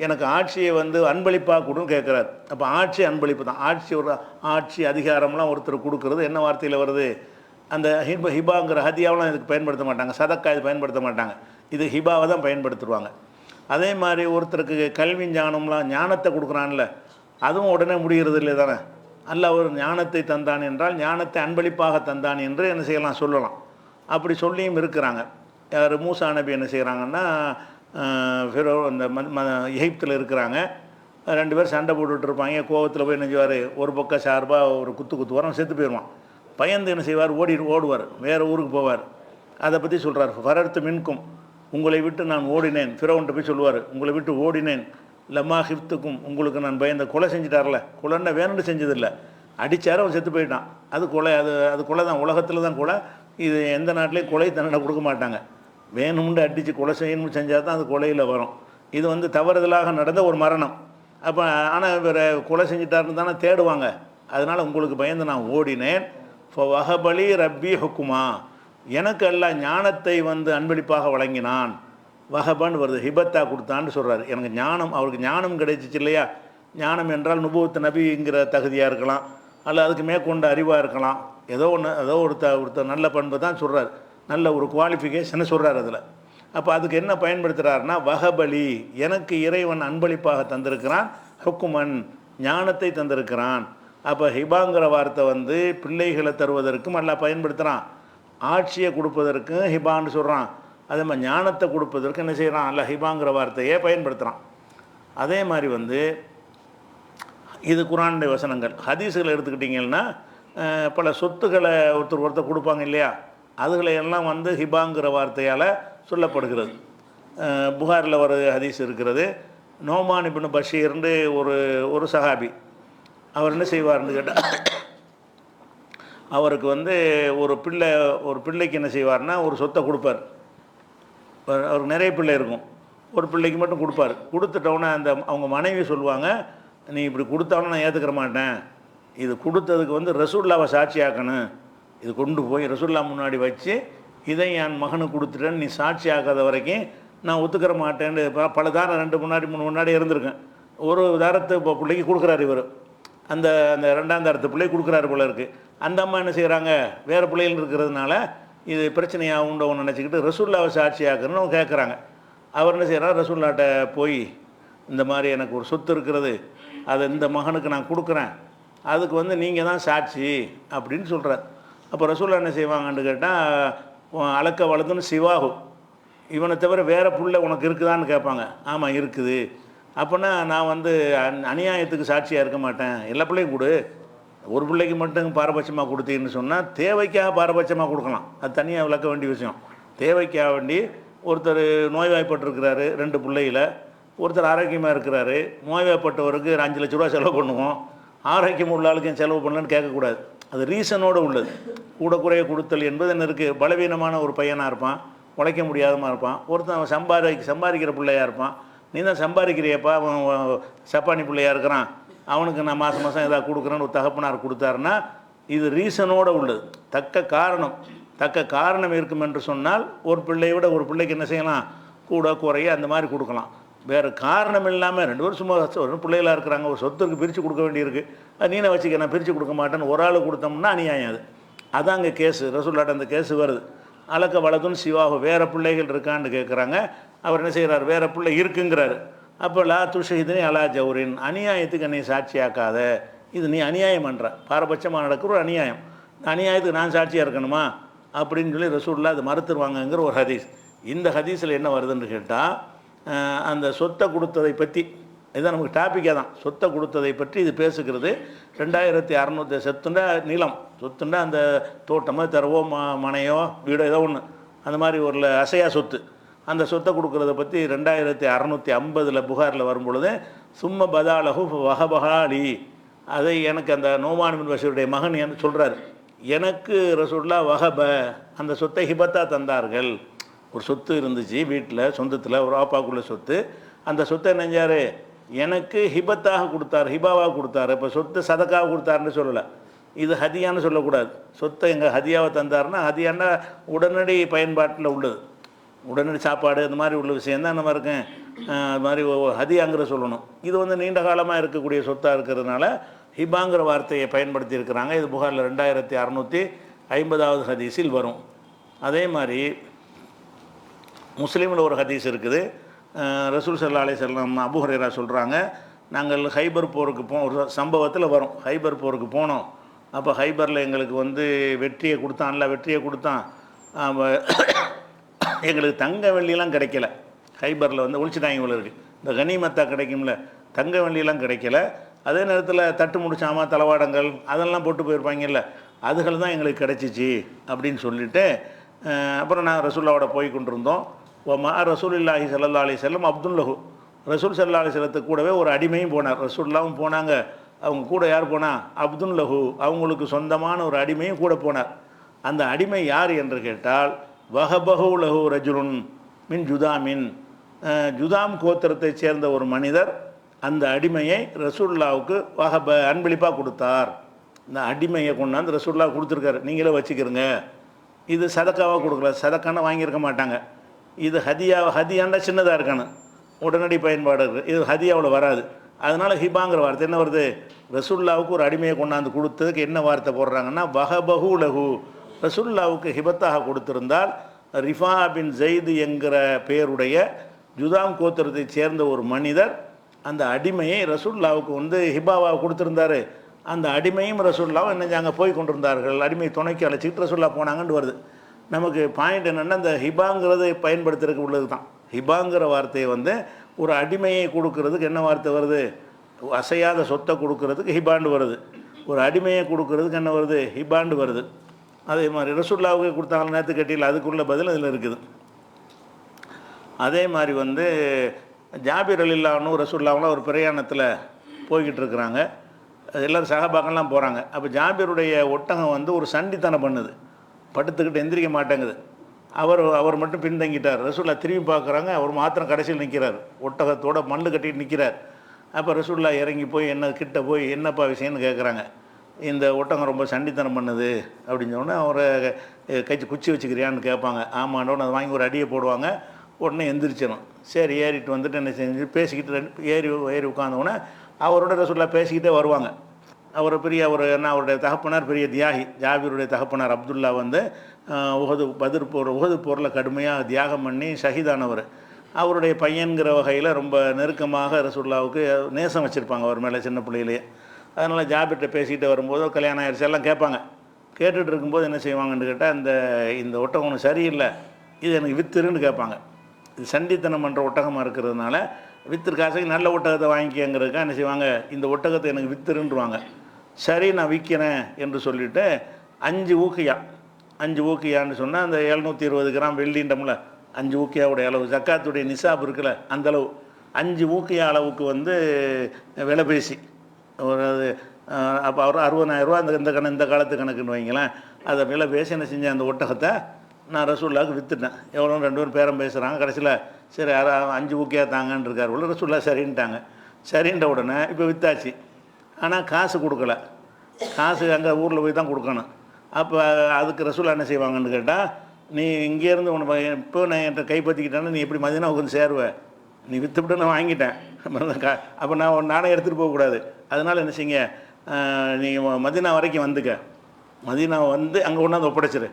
எனக்கு ஆட்சியை வந்து அன்பளிப்பாக கொடுன்னு கேட்குறார். அப்போ ஆட்சி அன்பளிப்பு தான். ஒரு ஆட்சி அதிகாரம்லாம் ஒருத்தர் கொடுக்குறது என்ன வார்த்தையில் வருது? அந்த ஹிபாங்கிற ஹதியாவெலாம் இதுக்கு பயன்படுத்த மாட்டாங்க, சதக்கா இது பயன்படுத்த மாட்டாங்க, இது ஹிபாவை தான் பயன்படுத்துவாங்க. அதே மாதிரி ஒருத்தருக்கு கல்வி ஞானம்லாம் ஞானத்தை கொடுக்குறான்ல, அதுவும் உடனே முடிகிறது இல்லை தானே. அல்லாஹ் ஒரு ஞானத்தை தந்தான் என்றால் ஞானத்தை அன்பளிப்பாக தந்தான் என்று என்ன செய்யலாம், சொல்லலாம். அப்படி சொல்லியும் இருக்கிறாங்க. யார் மூசா நபி என்ன செய்கிறாங்கன்னா, ஃபிரோ இந்த எகிப்தில் இருக்கிறாங்க, 2 பேர் சண்டை போட்டுட்ருப்பாங்க. கோவத்தில் போய் என்ன செய்வார், ஒரு பக்கம் சார்பாக ஒரு குத்து வரோம், செத்து போயிடுவான். பயந்து என்ன செய்வார், ஓடுவார், வேறு ஊருக்கு போவார். அதை பற்றி சொல்கிறார், ஃபரர்த்து மின்கும், உங்களை விட்டு நான் ஓடினேன். ஃபிரௌன்ட்ட போய் சொல்லுவார், உங்களை விட்டு ஓடினேன், லம்மா ஹிப்துக்கும், உங்களுக்கு நான் பயந்த. கொலை செஞ்சிட்டார்ல, கொலைன்னா வேணும்னு செஞ்சதில்லை, அடித்தார், அவன் செத்து போயிட்டான். அது கொலை, அது கொலை தான், உலகத்தில் தான் கொலை. இது எந்த நாட்டிலையும் கொலை தண்டனை கொடுக்க மாட்டாங்க. வேணும்னு அடித்து கொலை செய்யணும்னு செஞ்சால் தான் அது கொலையில் வரும். இது வந்து தவறுதலாக நடந்த ஒரு மரணம். அப்போ ஆனால் இவர் கொலை செஞ்சிட்டாருன்னு தானே தேடுவாங்க. அதனால் உங்களுக்கு பயந்து நான் ஓடினேன். வஹபலி ரப்பி ஹுக்குமா, எனக்கு எல்லாம் ஞானத்தை வந்து அன்பளிப்பாக வழங்கினான். வஹபான்னு வருது, ஹிபத்தா கொடுத்தான்னு சொல்கிறார். எனக்கு ஞானம், அவருக்கு ஞானம் கிடைச்சிச்சு இல்லையா. ஞானம் என்றால் நுபுவத்து நபிங்கிற தகுதியாக இருக்கலாம், அல்ல அதுக்கு மேற்கொண்ட அறிவாக இருக்கலாம். ஏதோ ஒருத்தர் நல்ல பண்பு தான் சொல்கிறார், நல்ல ஒரு குவாலிஃபிகேஷனை சொல்கிறார் அதில். அப்போ அதுக்கு என்ன பயன்படுத்துகிறாருன்னா, வஹபலி, எனக்கு இறைவன் அன்பளிப்பாக தந்திருக்கிறான், ஹுக்குமன், ஞானத்தை தந்திருக்கிறான். அப்போ ஹிபாங்கிற வார்த்தை வந்து பிள்ளைகளை தருவதற்கும் எல்லாம் பயன்படுத்துகிறான், ஆட்சியை கொடுப்பதற்கும் ஹிபான்னு சொல்கிறான். அதே மாதிரி ஞானத்தை கொடுப்பதற்கு என்ன செய்கிறான், அல்ல ஹிபாங்கிற வார்த்தையே பயன்படுத்துகிறான். அதே மாதிரி வந்து இது குர்ஆனுடைய வசனங்கள். ஹதீஸுகளை எடுத்துக்கிட்டிங்கன்னா, பல சொத்துக்களை ஒருத்தர் கொடுப்பாங்க இல்லையா, அதுகளையெல்லாம் வந்து ஹிபாங்கிற வார்த்தையால் சொல்லப்படுகிறது. புகாரில் ஒரு ஹதீஸ் இருக்கிறது. நோமான் இப்னு பஷீர்னு ஒரு சஹாபி, அவர் என்ன செய்வார்னு கேட்டால், அவருக்கு வந்து ஒரு பிள்ளைக்கு என்ன செய்வார்னா ஒரு சொத்தை கொடுப்பார். அவருக்கு நிறைய பிள்ளை இருக்கும், ஒரு பிள்ளைக்கு மட்டும் கொடுப்பார். கொடுத்துட்டோன்னே அவங்க மனைவி சொல்லுவாங்க, நீ இப்படி கொடுத்தவொன்னே நான் ஏற்றுக்கிற மாட்டேன், இது கொடுத்ததுக்கு வந்து ரசூல்லாவை சாட்சியாக்கணும், இது கொண்டு போய் ரசூல்லா முன்னாடி வச்சு இதை என் மகனுக்கு கொடுத்துட்டேன்னு நீ சாட்சி ஆக்காத வரைக்கும் நான் ஒத்துக்கிற மாட்டேன்னு பல தாரம் 2 3 முன்னாடி இருந்திருக்கேன். ஒரு தாரத்தை இப்போ பிள்ளைக்கு கொடுக்குறாரு இவர், அந்த 2ஆம் தாரத்து பிள்ளை கொடுக்குறாரு போல இருக்குது. அந்த அம்மா என்ன செய்கிறாங்க, வேறு பிள்ளைகள் இருக்கிறதுனால இது பிரச்சனையாக உண்டவன்னு நினச்சிக்கிட்டு ரசூல்லாவை சாட்சி ஆக்கணும்னு கேட்குறாங்க. அவர் என்ன செய்கிறார், ரசூல்லாட்ட போய் இந்த மாதிரி எனக்கு ஒரு சொத்து இருக்கிறது, அதை இந்த மகனுக்கு நான் கொடுக்குறேன், அதுக்கு வந்து நீங்கள் தான் சாட்சி அப்படின்னு சொல்கிறார். அப்போ ரசூல்லா என்ன செய்வாங்கன்னு கேட்டால், அளக்க வளர்த்துன்னு சிவாகு, இவனை தவிர வேறு புள்ள உனக்கு இருக்குதான்னு கேட்பாங்க. ஆமாம் இருக்குது. அப்போனா நான் வந்து அநியாயத்துக்கு சாட்சியாக இருக்க மாட்டேன், எல்லா பிள்ளையும் கொடு, ஒரு பிள்ளைக்கு மட்டும் பாரபட்சமாக கொடுத்தீங்கன்னு சொன்னால் தேவைக்காக பாரபட்சமாக கொடுக்கலாம், அது தனியாக விளக்க வேண்டிய விஷயம். தேவைக்காக வேண்டி ஒருத்தர் நோய்வாய்ப்பட்டிருக்கிறாரு 2 பிள்ளையில், ஒருத்தர் ஆரோக்கியமாக இருக்கிறாரு, நோய்வாய்ப்பட்டவருக்கு 5 லட்ச ரூபா செலவு பண்ணுவோம், ஆரோக்கியம் உள்ள ஆளுக்கு சலவு பண்ணலன்னு கேட்கக்கூடாது. அது ரீசனோடு உள்ளது. கூட குறைய கொடுத்தல் என்பது என்ன இருக்குது, பலவீனமான ஒரு பையனாக இருப்பான், உழைக்க முடியாதமாக இருப்பான், ஒருத்தன் சம்பாதிக்கிற பிள்ளையாக இருப்பான், நீ தான் சம்பாதிக்கிறியப்பா, அவன் சப்பானி பிள்ளையாக இருக்கிறான், அவனுக்கு நான் மாதம் எதாவது கொடுக்குறேன்னு ஒரு தகப்பனார் கொடுத்தாருன்னா இது ரீசனோடு உள்ளது. தக்க காரணம் இருக்கும் என்று சொன்னால் ஒரு பிள்ளையை விட ஒரு பிள்ளைக்கு என்ன செய்யலாம், கூட குறைய அந்த மாதிரி கொடுக்கலாம். வேறு காரணம் இல்லாமல் 2 பேரும் சும்மா ஒரு பிள்ளைகளாக இருக்கிறாங்க, ஒரு சொத்துக்கு பிரித்து கொடுக்க வேண்டியிருக்கு, அது நீனை வச்சுக்க நான் பிரித்து கொடுக்க மாட்டேன்னு ஒரு ஆள் கொடுத்தோம்னா அநியாயம் அது. அதான் அங்கே கேஸு, ரசூலுல்லாஹ்ட்ட அந்த கேஸு வருது. அலக்க வலதுன்னு சிவாக வேறு பிள்ளைகள் இருக்கான்னு கேட்குறாங்க. அவர் என்ன செய்கிறார், வேறு பிள்ளை இருக்குங்கிறாரு. அப்போ லா துஷஹிதுனி அலா ஜவுரின், அநியாயத்துக்கு என்னை சாட்சியாக்காத, இது நீ அநியாயம் பண்ணுற, பாரபட்சமாக நடக்கிற ஒரு அநியாயம், அநியாயத்துக்கு நான் சாட்சியாக இருக்கணுமா அப்படின்னு சொல்லி ரசூலுல்லாஹ் அது மறுத்துருவாங்கங்கிற ஒரு ஹதீஸ். இந்த ஹதீஸில் என்ன வருதுன்னு கேட்டால், அந்த சொத்தை கொடுத்ததை பற்றி, இதுதான் நமக்கு டாப்பிக்காக தான், சொத்தை கொடுத்ததை பற்றி இது பேசுகிறது. 2600 சொத்துண்டா நிலம், சொத்துண்டா அந்த தோட்டமோ தரவோ மனையோ வீடோ ஏதோ ஒன்று, அந்த மாதிரி ஒரு அசையா சொத்து, அந்த சொத்தை கொடுக்குறத பற்றி 2650 புகாரில் வரும்பொழுது சும்ம பதாலஹு வஹபஹாலி, அதை எனக்கு அந்த நோமான் பின் பஷீருடைய மகன் என்று சொல்கிறார், எனக்கு ரசூலுல்லாஹ் வஹப, அந்த சொத்தை ஹிபத்தா தந்தார்கள். ஒரு சொத்து இருந்துச்சு வீட்டில், சொந்தத்தில் ஒரு ஆப்பாக்குள்ள சொத்து, அந்த சொத்தை நெஞ்சார் எனக்கு ஹிபத்தாக கொடுத்தார், ஹிபாவாக கொடுத்தாரு. இப்போ சொத்து சதக்காக கொடுத்தாருன்னு சொல்லலை, இது ஹதியான்னு சொல்லக்கூடாது. சொத்தை எங்கள் ஹதியாவை தந்தாருன்னா, ஹதியான்னா உடனடி பயன்பாட்டில் உள்ளது, உடனடி சாப்பாடு அந்த மாதிரி உள்ள விஷயந்தான் நம்ம இருக்கேன், அது மாதிரி ஹதியாங்கிற சொல்லணும். இது வந்து நீண்ட காலமாக இருக்கக்கூடிய சொத்தாக இருக்கிறதுனால ஹிபாங்கிற வார்த்தையை பயன்படுத்தி இருக்கிறாங்க. இது புகாரில் 2650 ஹதீஸில் வரும். அதே மாதிரி முஸ்லீமில் ஒரு ஹதீஸ் இருக்குது. ரசூல் ஸல்லல்லாஹு அலைஹி வஸல்லம் அபூ ஹுரைரா சொல்கிறாங்க, நாங்கள் ஹைபர் போருக்கு ஒரு சம்பவத்தில் வரும், ஹைபர் போருக்கு போனோம். அப்போ ஹைபரில் எங்களுக்கு வந்து வெற்றியை கொடுத்தான், எங்களுக்கு தங்க வெள்ளியெல்லாம் கிடைக்கல. ஹைபரில் வந்து ஒழிச்சிட்டாங்க இவ்வளோ இருக்குது, இந்த கனிமத்தா கிடைக்கும்ல, தங்க வெள்ளியெல்லாம் கிடைக்கல. அதே நேரத்தில் தட்டு முடிச்சாமா தளவாடங்கள் அதெல்லாம் போட்டு போயிருப்பாங்கல்ல, அதுகள் தான் எங்களுக்கு கிடச்சிச்சு அப்படின்னு சொல்லிவிட்டு, அப்புறம் நான் ரசூல்லாவோட போய் கொண்டிருந்தோம். ரசூலுல்லாஹி ஸல்லல்லாஹு அலைஹி வஸல்லம் அப்துல்லஹு, ரசூல் ஸல்லல்லாஹு அலைஹி வஸல்லத்துக்கு கூடவே ஒரு அடிமையும் போனார். ரசூலுல்லாவும் போனாங்க, அவங்க கூட யார் போனா, அப்துல்லஹு, அவங்களுக்கு சொந்தமான ஒரு அடிமையும் கூட போனார். அந்த அடிமை யார் என்று கேட்டால், வஹபஹு லஹு ரஜுலுன் மின் ஜுதாமின், ஜுதாம் கோத்திரத்தை சேர்ந்த ஒரு மனிதர் அந்த அடிமையை ரசூலுல்லாவுக்கு வஹப அன்பளிப்பாக கொடுத்தார். இந்த அடிமையை கொண்டாந்து ரசூலுல்லாஹ் கொடுத்துருக்காரு, நீங்களே வச்சுக்கிறங்க. இது சதக்காவாக கொடுக்கல, சதக்கான வாங்கியிருக்க மாட்டாங்க. இது ஹதியாண்டா சின்னதாக இருக்கானு உடனடி பயன்பாடு இருக்குது, இது ஹதியாவில் வராது. அதனால் ஹிபாங்கிற வார்த்தை என்ன வருது, ரசூலுல்லாவுக்கு ஒரு அடிமையை கொண்டாந்து கொடுத்ததுக்கு என்ன வார்த்தை போடுறாங்கன்னா, வஹபஹு லஹு, ரசூலுல்லாவுக்கு ஹிபத்தாக கொடுத்திருந்தால் ரிஃபா பின் ஜெயிது என்கிற பெயருடைய ஜுதாம் கோத்திரத்தை சேர்ந்த ஒரு மனிதர் அந்த அடிமையை ரசூலுல்லாவுக்கு வந்து ஹிபாவாக கொடுத்துருந்தாரு. அந்த அடிமையும் ரசூலுல்லாவும் என்னஞ்சாங்க போய் கொண்டிருந்தார்கள், அடிமை துணைக்கு அழைச்சிக்கிட்டு ரசூலுல்லாஹ் போனாங்கன்னு வருது. நமக்கு பாயிண்ட் என்னென்னா, இந்த ஹிபாங்கிறதை பயன்படுத்துறதுக்கு உள்ளது தான். ஹிபாங்கிற வார்த்தையை வந்து ஒரு அடிமையை கொடுக்கறதுக்கு என்ன வார்த்தை வருது, அசையாத சொத்தை கொடுக்கறதுக்கு ஹிபாண்டு வருது. ஒரு அடிமையை கொடுக்கறதுக்கு என்ன வருது, ஹிபாண்டு வருது. அதே மாதிரி ரசூலுல்லாவுக்கு கொடுத்தாங்க நேற்று கட்டியில், அதுக்குள்ள பதில் அதில் இருக்குது. அதே மாதிரி வந்து ஜாபிர் ரலியல்லாஹு அன்ஹு ரசூலுல்லாஹ்லாம் ஒரு பிரயாணத்தில் போய்கிட்டு இருக்கிறாங்க, எல்லோரும் சஹாபாக்கெல்லாம் போகிறாங்க. அப்போ ஜாபிருடைய ஒட்டகம் வந்து ஒரு சண்டித்தனம் பண்ணுது, படுத்துக்கிட்டு எந்திரிக்க மாட்டேங்குது. அவர் மட்டும் பின்தங்கிட்டார். ரசூலுல்லாஹ் திரும்பி பார்க்குறாங்க, அவர் மாத்திரம் கடைசியில் நிற்கிறார், ஒட்டகத்தோட மண்ணு கட்டிட்டு நிற்கிறார். அப்போ ரசூலுல்லாஹ் இறங்கி போய் கிட்ட போய் என்னப்பா விஷயம்னு கேட்குறாங்க. இந்த ஒட்டகம் ரொம்ப சண்டித்தனம் பண்ணுது அப்படின்னு சொன்னோன்னே அவரை குச்சி வச்சுக்கிறியான்னு கேட்பாங்க. ஆமாண்டோன்னு அதை வாங்கி ஒரு அடியை போடுவாங்க, உடனே எந்திரிச்சிடும். சரி ஏறிட்டு வந்துட்டு என்ன செஞ்சு பேசிக்கிட்டு ஏறி உட்காந்தோடனே அவரோட ரசூலுல்லாஹ் பேசிக்கிட்டே வருவாங்க. அவர் பெரிய அவருடைய தகப்பனார் பெரிய தியாகி, ஜாபிருடைய தகப்பனார் அப்துல்லா வந்து உஹது போரில் கடுமையாக தியாகம் பண்ணி ஷஹீதானவர். அவருடைய பையன்கிற வகையில் ரொம்ப நெருக்கமாக ரசூலுல்லாவுக்கு நேசம் வச்சுருப்பாங்க அவர் மேலே சின்ன பிள்ளையிலேயே. அதனால் ஜாபிர்கிட்ட பேசிக்கிட்டு வரும்போது கல்யாணம் ஆயிடுச்சு எல்லாம் கேட்பாங்க. கேட்டுட்டு இருக்கும்போது என்ன செய்வாங்கன்னு கேட்டால், இந்த ஒட்டகம் ஒன்று சரியில்லை, இது எனக்கு வித்துருன்னு கேட்பாங்க. இது சண்டித்தனம் பண்ணுற ஒட்டகமாக இருக்கிறதுனால வித்துரு காசுக்கு நல்ல ஒட்டகத்தை வாங்கிக்கங்கிறதுக்காக என்ன செய்வாங்க, இந்த ஒட்டகத்தை எனக்கு வித்துருன்றுவாங்க. சரி நான் விற்கிறேன் என்று சொல்லிவிட்டு 5 ஊக்கியான்னு சொன்னால் அந்த 720 கிராம் வெள்ளின்றமுல 5 ஊக்கியாவுடைய அளவு, ஜக்காத்துடைய நிசாப் இருக்குல்ல அந்த அளவு, 5 ஊக்கியா அளவுக்கு வந்து விலை பேசி ஒரு அப்போ அவர் 60,000 ரூபா இந்த காலத்து கணக்குன்னு வைங்களேன். அதை விலை பேசி என்ன செஞ்சேன், அந்த ஒட்டகத்தை நான் ரசூலுல்லாவுக்கு விற்றுட்டேன். எவ்வளோ 2 பேரும் பேரம் பேசுகிறாங்க. கடைசியில் சரி 5 ஊக்கியா தாங்கன்னு இருக்கார் உள்ள, ரசூலுல்லாஹ் சரின்ட்டாங்க. சரின்ற உடனே இப்போ விற்றாச்சு, ஆனால் காசு கொடுக்கல. காசு அங்கே ஊரில் போய் தான் கொடுக்கணும். அப்போ அதுக்கு ரசூலுல்லாஹ் என்ன செய்வாங்கன்னு கேட்டால், நீ இங்கேருந்து உனக்கு இப்போ நான் என்கிட்ட கைப்பற்றிக்கிட்டேன்னா நீ எப்படி மதீனாவுக்கு வந்து சேருவேன், நீ விற்றுவிட்டு நான் வாங்கிட்டேன், அப்போ நானே எடுத்துகிட்டு போகக்கூடாது. அதனால் என்ன செய்யுங்க, நீங்கள் மதீனா வரைக்கும் வந்துக்க, மதீனா வந்து அங்கே கொண்டாந்து ஒப்படைச்சிரு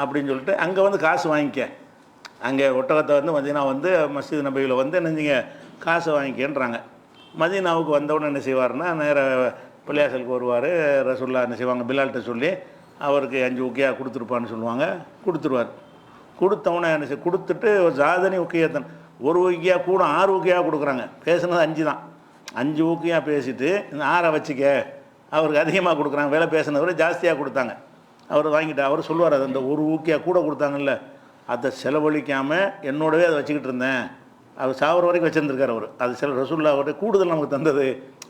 அப்படின்னு சொல்லிட்டு அங்கே வந்து காசு வாங்கிக்க. அங்கே ஒட்டகத்தை வந்து மதீனா வந்து மஸ்ஜித் நபியில் வந்து என்னஞ்சிங்க காசை வாங்கிக்கன்றாங்க. மதீனாவுக்கு வந்தவுடனே என்ன செய்வார்னா, நேராக பள்ளியாசலுக்கு வருவார். ரசூல்லா என்ன செய்வாங்க, பிலால்கிட்ட சொல்லி அவருக்கு 5 ஊக்கியா கொடுத்துருப்பான்னு சொல்லுவாங்க. கொடுத்துருவார். கொடுத்தவொடனே என்ன செய்ய, கொடுத்துட்டு ஜாதனி ஊக்கியத்தன், 1 ஊக்கியா கூட 6 ஊக்கியா கொடுக்குறாங்க. பேசுனது 5 தான். 5 ஊக்கியா பேசிவிட்டு இந்த 6 வச்சுக்க, அவருக்கு அதிகமாக கொடுக்குறாங்க. வேலை பேசினவர் ஜாஸ்தியாக கொடுத்தாங்க. அவர் வாங்கிட்டார். அவர் சொல்லுவார், அது அந்த 1 ஊக்கியா கூட கொடுத்தாங்கல்ல, அதை செலவழிக்காமல் என்னோடவே அதை வச்சுக்கிட்டு இருந்தேன். அவர் சாவர வரைக்கும் வச்சுருந்துருக்கார் அவர். அது ரசூல்லா அவர்கிட்ட கூடுதல் நமக்கு தந்தது,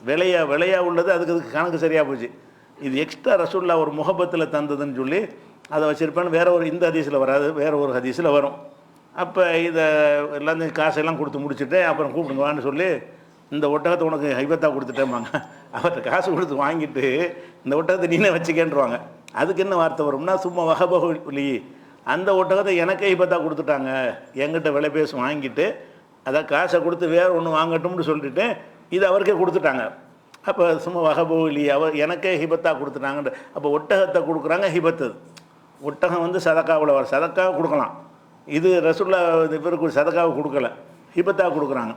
விலையாக உள்ளது, அதுக்கு கணக்கு சரியாக போச்சு. இது எக்ஸ்ட்ரா ரசூல்லா ஒரு முகப்பத்தில் தந்ததுன்னு சொல்லி அதை வச்சுருப்பேன்னு வேறு ஒரு இந்த ஹதீஸில் வராது, வேறு ஒரு ஹதீஸில் வரும். அப்போ இதை எல்லாத்தையும் காசெல்லாம் கொடுத்து முடிச்சுட்டு அப்புறம் கூப்பிடுங்கவான்னு சொல்லி இந்த ஒட்டகத்தை உனக்கு ஹைபத்தாக கொடுத்துட்டேம்பாங்க. அவர்கிட்ட காசு கொடுத்து வாங்கிட்டு இந்த ஒட்டகத்தை நீனே வச்சுக்கேன்றுவாங்க. அதுக்கு என்ன வார்த்தை வரும்னா, சும்மா வகபகுலி, அந்த ஒட்டகத்தை எனக்கு ஹைபத்தாக கொடுத்துட்டாங்க, என்கிட்ட விலை பேசி வாங்கிட்டு அதான் காசை கொடுத்து வேறு ஒன்று வாங்கட்டும்னு சொல்லிட்டு இது அவருக்கே கொடுத்துட்டாங்க. அப்போ சும்மா வகபகுலி, அவர் எனக்கே ஹிபத்தாக கொடுத்துட்டாங்கன்ற. அப்போ ஒட்டகத்தை கொடுக்குறாங்க, ஹிபத்து. ஒட்டகம் வந்து சதக்காவில் வர, சதக்காவை கொடுக்கலாம். இது ரசூல்லா இவருக்கு சதக்காவை கொடுக்கல, ஹிபத்தாக கொடுக்குறாங்க.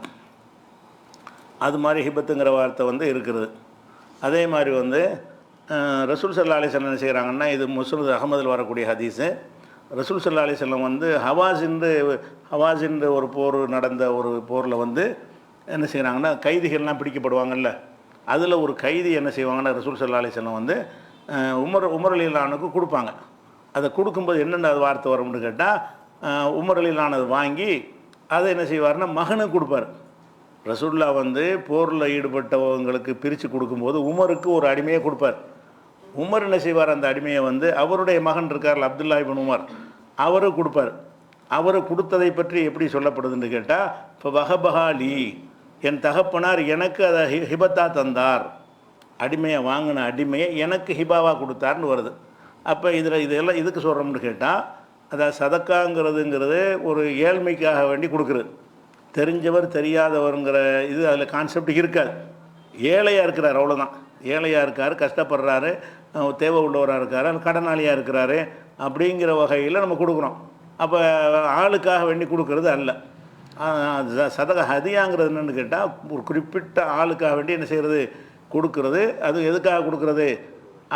அது மாதிரி ஹிபத்துங்கிற வார்த்தை வந்து இருக்கிறது. அதே மாதிரி வந்து ரசூல் ஸல்லல்லாஹு அலைஹி வஸல்லம் என்ன செய்கிறாங்கன்னா, இது முஸ்னத் அஹமதில் வரக்கூடிய ஹதீஸு. ரசூல் ஸல்லல்லாஹு அலைஹி வஸல்லம் வந்து ஹவாஸின்று ஒரு போர் நடந்த ஒரு போரில் வந்து என்ன செய்கிறாங்கன்னா, கைதிகள்லாம் பிடிக்கப்படுவாங்கல்ல, அதில் ஒரு கைதி என்ன செய்வாங்கன்னா, ரசூல் ஸல்லல்லாஹு அலைஹி வஸல்லம் வந்து உமர் ரலியல்லாஹு கொடுப்பாங்க. அதை கொடுக்கும்போது என்னென்ன அது வார்த்தை வரும்னு கேட்டால், உமர் ரலியல்லாஹு வாங்கி அதை என்ன செய்வார்னா மகனுக்கு கொடுப்பார். ரசூல்லா வந்து போரில் ஈடுபட்டவங்களுக்கு பிரித்து கொடுக்கும்போது உமருக்கு ஒரு அடிமையை கொடுப்பார். உமர் என்ன செய்வார், அந்த அடிமையை வந்து அவருடைய மகன் இருக்கார்ல அப்துல்லா இப்னு உமர், அவருக்கு கொடுப்பார். அவர் கொடுத்ததை பற்றி எப்படி சொல்லப்படுதுன்னு கேட்டால், இப்போ வஹபஹாலி, என் தகப்பனார் எனக்கு அதை ஹிபத்தா தந்தார், அடிமையை வாங்கின அடிமையை எனக்கு ஹிபாவாக கொடுத்தார்னு வருது. அப்போ இதெல்லாம் இதுக்கு சொல்கிறோம்னு கேட்டால், அதாவது சதக்காங்கிறதுங்கிறது ஒரு ஏழ்மைக்காக வேண்டி கொடுக்குறது. தெரிஞ்சவர் தெரியாதவருங்கிற இது அதில் கான்செப்ட் இருக்காது. ஏழையாக இருக்கிறார், அவ்வளோதான். ஏழையாக இருக்கார், கஷ்டப்படுறாரு, தேவை உள்ளவராக இருக்கார், கடனாளியாக இருக்கிறாரு, அப்படிங்கிற வகையில் நம்ம கொடுக்குறோம். அப்போ ஆளுக்காக வேண்டி கொடுக்கறது அல்ல. சதக ஹதியாங்கிறது என்னென்னு கேட்டால், ஒரு குறிப்பிட்ட ஆளுக்காக வேண்டி என்ன செய்கிறது, கொடுக்கறது. அது எதுக்காக கொடுக்கறது,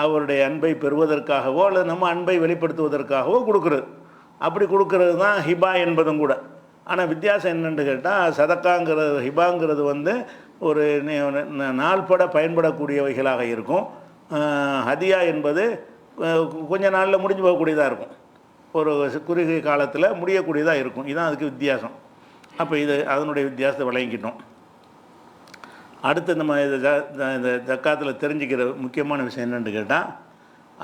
அவருடைய அன்பை பெறுவதற்காகவோ அல்லது நம்ம அன்பை வெளிப்படுத்துவதற்காகவோ கொடுக்குறது. அப்படி கொடுக்கறது தான் ஹிபா என்பதும் கூட. ஆனால் வித்தியாசம் என்னென்னு கேட்டால், சதக்காங்கிறது ஹிபாங்கிறது வந்து ஒரு நாள்பட பயன்படக்கூடியவைகளாக இருக்கும். ஹதியா என்பது கொஞ்ச நாளில் முடிஞ்சு போகக்கூடியதாக இருக்கும், ஒரு குறுகிய காலத்தில் முடியக்கூடியதாக இருக்கும். இதுதான் அதுக்கு வித்தியாசம். அப்போ அதனுடைய வித்தியாசத்தை விளங்கிக்கிட்டோம். அடுத்து நம்ம இந்த ஜக்காத்தில் தெரிஞ்சுக்கிற முக்கியமான விஷயம் என்னென்னு கேட்டால்,